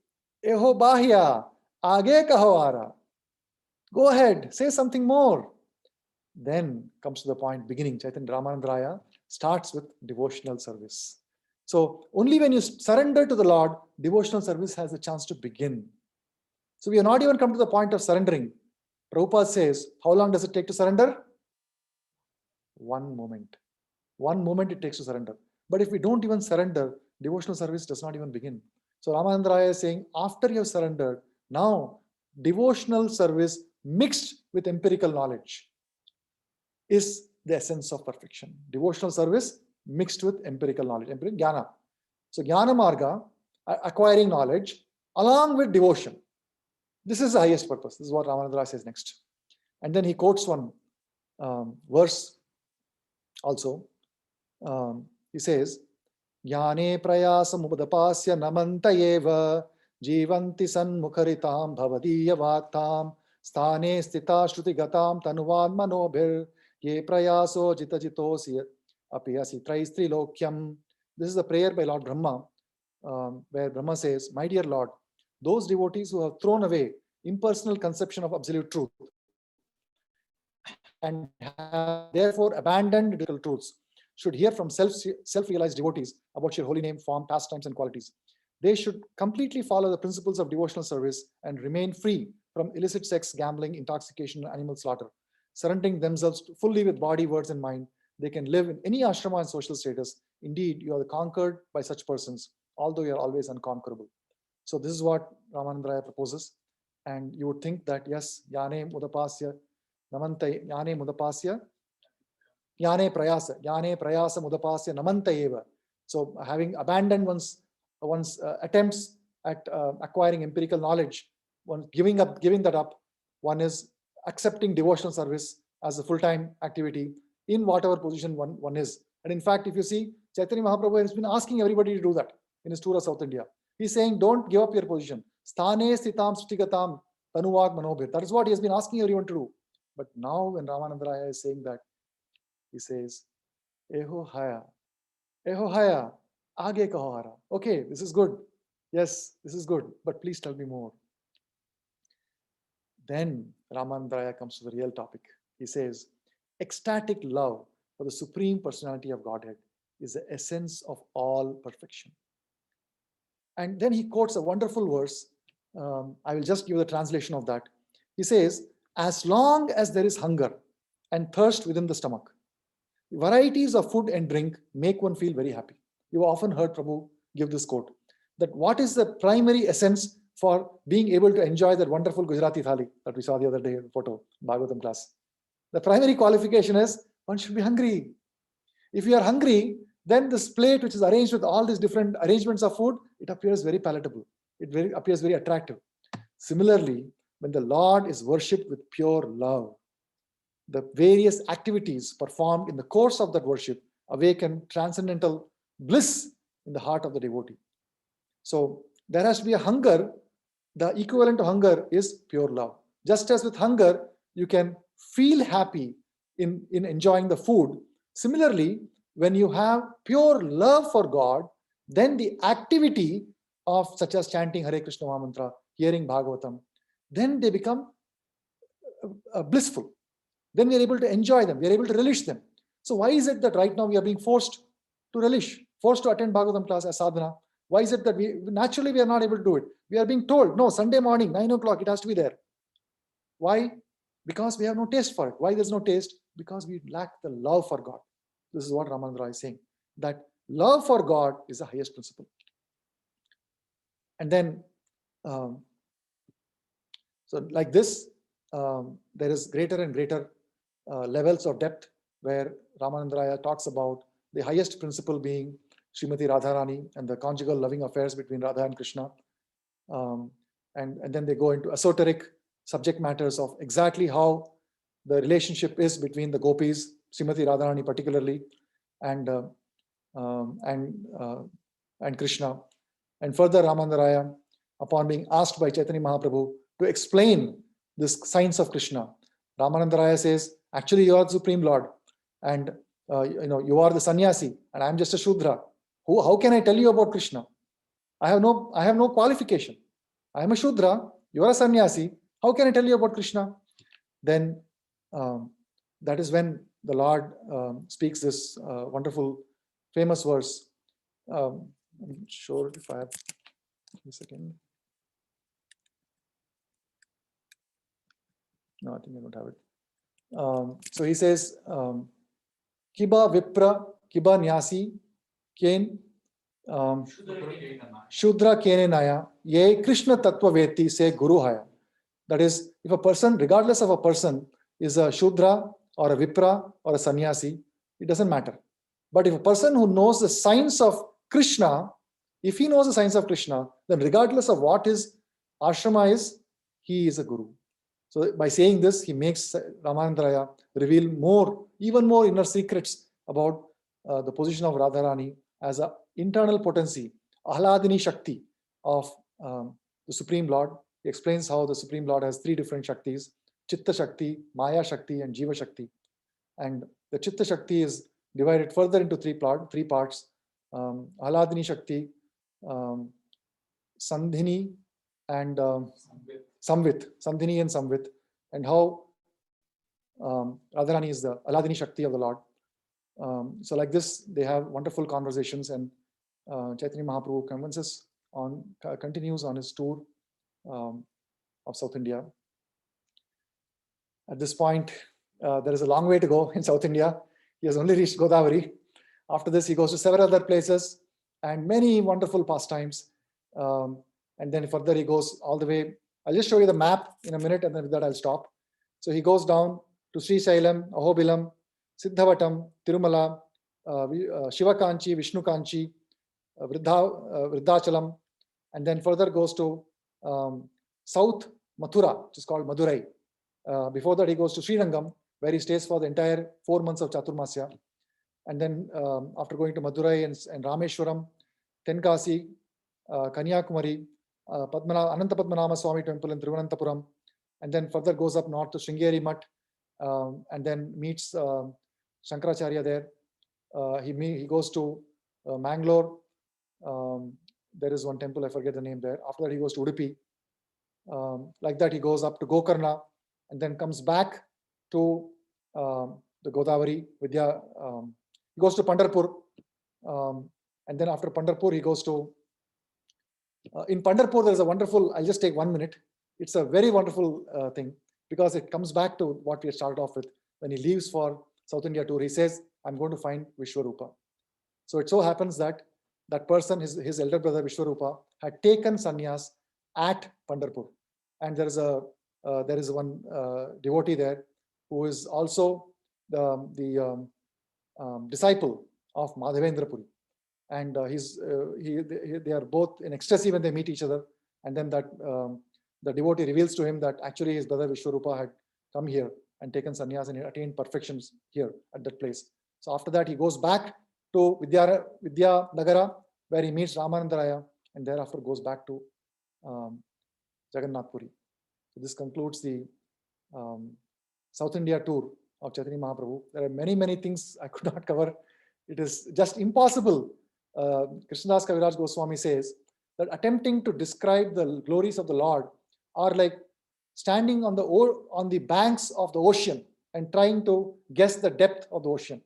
Eho Bahya, Age Kaho Ara. Go ahead, say something more. Then comes to the point, beginning. Chaitanya Ramananda Raya starts with devotional service. So only when you surrender to the Lord, devotional service has a chance to begin. So we have not even come to the point of surrendering. Prabhupada says, how long does it take to surrender? 1 moment. 1 moment it takes to surrender. But if we don't even surrender, devotional service does not even begin. So Ramananda Raya is saying, after you have surrendered, now devotional service mixed with empirical knowledge is the essence of perfection. Devotional service mixed with empirical knowledge, empirical jnana. So jnana marga, acquiring knowledge along with devotion. This is the highest purpose. This is what Ramananda Raya says next. And then he quotes one verse also. He says, Jnane prayasam upadapasya namanta eva jivanti sanmukharitam bhavadiya vatam sthane stita shruti gatam tanuvan manobhir ye prayaso jitajitosi apiyasi traistri lokyam. This is a prayer by Lord Brahma, where Brahma says, my dear Lord, those devotees who have thrown away impersonal conception of absolute truth and have therefore abandoned critical truths should hear from self-realized devotees about your holy name, form, pastimes, and qualities. They should completely follow the principles of devotional service and remain free from illicit sex, gambling, intoxication, and animal slaughter. Surrendering themselves fully with body, words, and mind, they can live in any ashrama and social status. Indeed, you are conquered by such persons, although you are always unconquerable. So this is what Ramananda proposes. And you would think that, yes, Yane Mudapasya Namante, Yane Mudapasya, Yane Prayasa Mudapasya Namanta Eva. So having abandoned one's attempts at acquiring empirical knowledge, one giving that up, one is accepting devotional service as a full-time activity in whatever position one is. And in fact, if you see, Chaitanya Mahaprabhu has been asking everybody to do that in his tour of South India. He's saying, don't give up your position. Sthane stitam sutigatam tanuvag manobhir. That is what he has been asking everyone to do. But now when Ramananda Raya is saying that, he says, Eho haya, aage kaho hara. Okay, this is good. Yes, this is good, but please tell me more. Then Ramananda Raya comes to the real topic. He says, ecstatic love for the Supreme Personality of Godhead is the essence of all perfection. And then he quotes a wonderful verse. I will just give the translation of that. He says, as long as there is hunger and thirst within the stomach, varieties of food and drink make one feel very happy. You've often heard Prabhu give this quote, that what is the primary essence for being able to enjoy that wonderful Gujarati thali that we saw the other day in the photo, Bhagavatam class. The primary qualification is one should be hungry. If you are hungry, then this plate, which is arranged with all these different arrangements of food, it appears very palatable. It appears very attractive. Similarly, when the Lord is worshipped with pure love, the various activities performed in the course of that worship awaken transcendental bliss in the heart of the devotee. So there has to be a hunger. The equivalent to hunger is pure love. Just as with hunger, you can feel happy in enjoying the food. Similarly, when you have pure love for God, then the activity of such as chanting Hare Krishna Mahamantra, hearing Bhagavatam, then they become blissful. Then we are able to enjoy them. We are able to relish them. So why is it that right now we are being forced to relish, forced to attend Bhagavatam class as sadhana? Why is it that we are not able to do it? We are being told, no, Sunday morning, 9 o'clock, it has to be there. Why? Because we have no taste for it. Why there's no taste? Because we lack the love for God. This is what Ramananda is saying, that love for God is the highest principle. And then, so like this, there is greater and greater levels of depth where Ramananda Raya talks about the highest principle being Srimati Radharani and the conjugal loving affairs between Radha and Krishna. And then they go into esoteric subject matters of exactly how the relationship is between the gopis, Srimati Radharani particularly, and Krishna. And further, Ramananda Raya, upon being asked by Chaitanya Mahaprabhu to explain this science of Krishna, Ramananda Raya says, actually you are the Supreme Lord, and you are the sannyasi, and I am just a Shudra. How can I tell you about Krishna? I have no qualification. I am a Shudra, you are a sannyasi. How can I tell you about Krishna? Then that is when the Lord speaks this wonderful, famous verse. I'm sure if I have a second. No, I think I don't have it. So he says, Kiba Vipra, Kiba Nyasi, Ken Shudra Kene Naya, Ye Krishna Tattva Veti se Guru Haya. That is, if a person, regardless of a person, is a Shudra or a Vipra or a Sannyasi, it doesn't matter. But if a person who knows the science of Krishna, if he knows the science of Krishna, then regardless of what his ashrama is, he is a Guru. So by saying this, he makes Ramananda Raya reveal even more inner secrets about the position of Radharani as an internal potency, Ahladini Shakti of the Supreme Lord. He explains how the Supreme Lord has three different Shaktis, Chitta Shakti, Maya Shakti, and Jiva Shakti. And the Chitta Shakti is divided further into three parts, Ahladini Shakti, Sandhini, and Samvit, Sandhini and Samvit, and how Radharani is the Ahladini Shakti of the Lord. So like this, they have wonderful conversations, and Chaitanya Mahaprabhu continues on his tour of South India. At this point, there is a long way to go in South India. He has only reached Godavari. After this, he goes to several other places and many wonderful pastimes. and then further he goes all the way. I'll just show you the map in a minute, and then with that I'll stop. So he goes down to Śrī Sailam, Ahobilam, Siddhavatam, Tirumala, Shivakanchi, Vishnukanchi, Vridhachalam, and then further goes to South Mathura, which is called Madurai. Before that, he goes to Srirangam, where he stays for the entire 4 months of Chaturmasya. And then after going to Madurai and Rameshwaram, Tenkasi, Kanyakumari, Ananta Padmanabha Swami temple in Thiruvananthapuram, and then further goes up north to Sringeri Mutt, and then meets Shankaracharya there. He goes to Mangalore. There is one temple, I forget the name there. After that, he goes to Udupi. Like that, he goes up to Gokarna, and then comes back to the Godavari. He goes to Pandharpur, and then after Pandharpur, he goes to in Pandharpur, there is a wonderful, I'll just take 1 minute. It's a very wonderful thing, because it comes back to what we had started off with. When he leaves for South India tour, he says, I'm going to find Vishwarupa. So it so happens that that person, his elder brother Vishwarupa, had taken sannyas at Pandharpur. And there is one devotee there who is also the disciple of Madhavendra Puri. And they are both in ecstasy when they meet each other. And then that the devotee reveals to him that actually his brother Vishwarupa had come here and taken sannyas and attained perfections here at that place. So after that, he goes back to Vidya Nagara, where he meets Ramanandaraya, and thereafter goes back to Jagannath Puri. So this concludes the South India tour of Chaitanya Mahaprabhu. There are many, many things I could not cover. It is just impossible. Krishnadas Kaviraj Goswami says that attempting to describe the glories of the Lord are like standing on the banks of the ocean and trying to guess the depth of the ocean.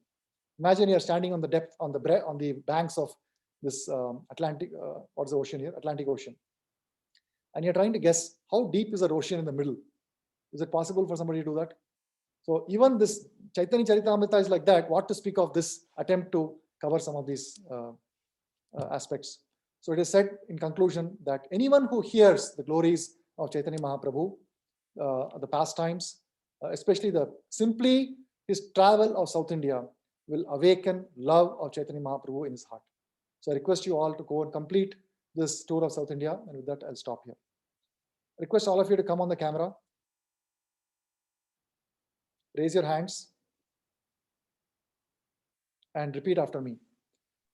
Imagine you're standing on the banks of this Atlantic, what's the ocean here? Atlantic Ocean. And you're trying to guess how deep is that ocean in the middle. Is it possible for somebody to do that? So even this Chaitanya Charitamrta is like that. What to speak of this attempt to cover some of these aspects. So it is said in conclusion that anyone who hears the glories of Chaitanya Mahaprabhu, the pastimes, especially simply his travel of South India, will awaken love of Chaitanya Mahaprabhu in his heart. So I request you all to go and complete this tour of South India, and with that I'll stop here. I request all of you to come on the camera. Raise your hands and repeat after me.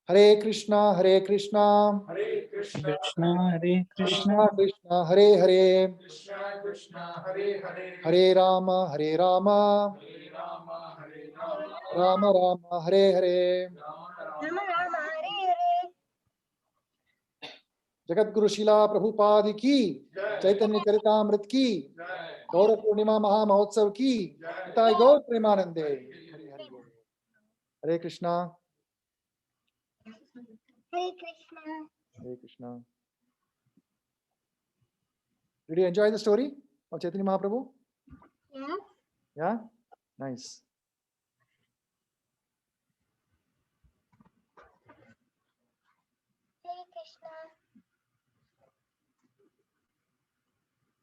Hare Krishna, Hare Krishna, Hare Krishna, Krishna, Hare Krishna Krishna, Krishna, Hare Hare, Krishna Krishna, Hare Hare, Hare Rama, Hare Rama, Hare Rama, Hare Rama, Rama Rama, Hare Hare. Rama Rama, Jagat Guru Shila Prabhupada ki, Chaitanya Caritamrta ki, Jai, Gaura Purnima Maha Mahotsav ki, Jai, Nitai Gaur Premanande. Hare Krishna, Hare Krishna. Hare Krishna. Did you enjoy the story of Chaitanya Mahaprabhu? Yes. Yeah? Nice. Hare Krishna.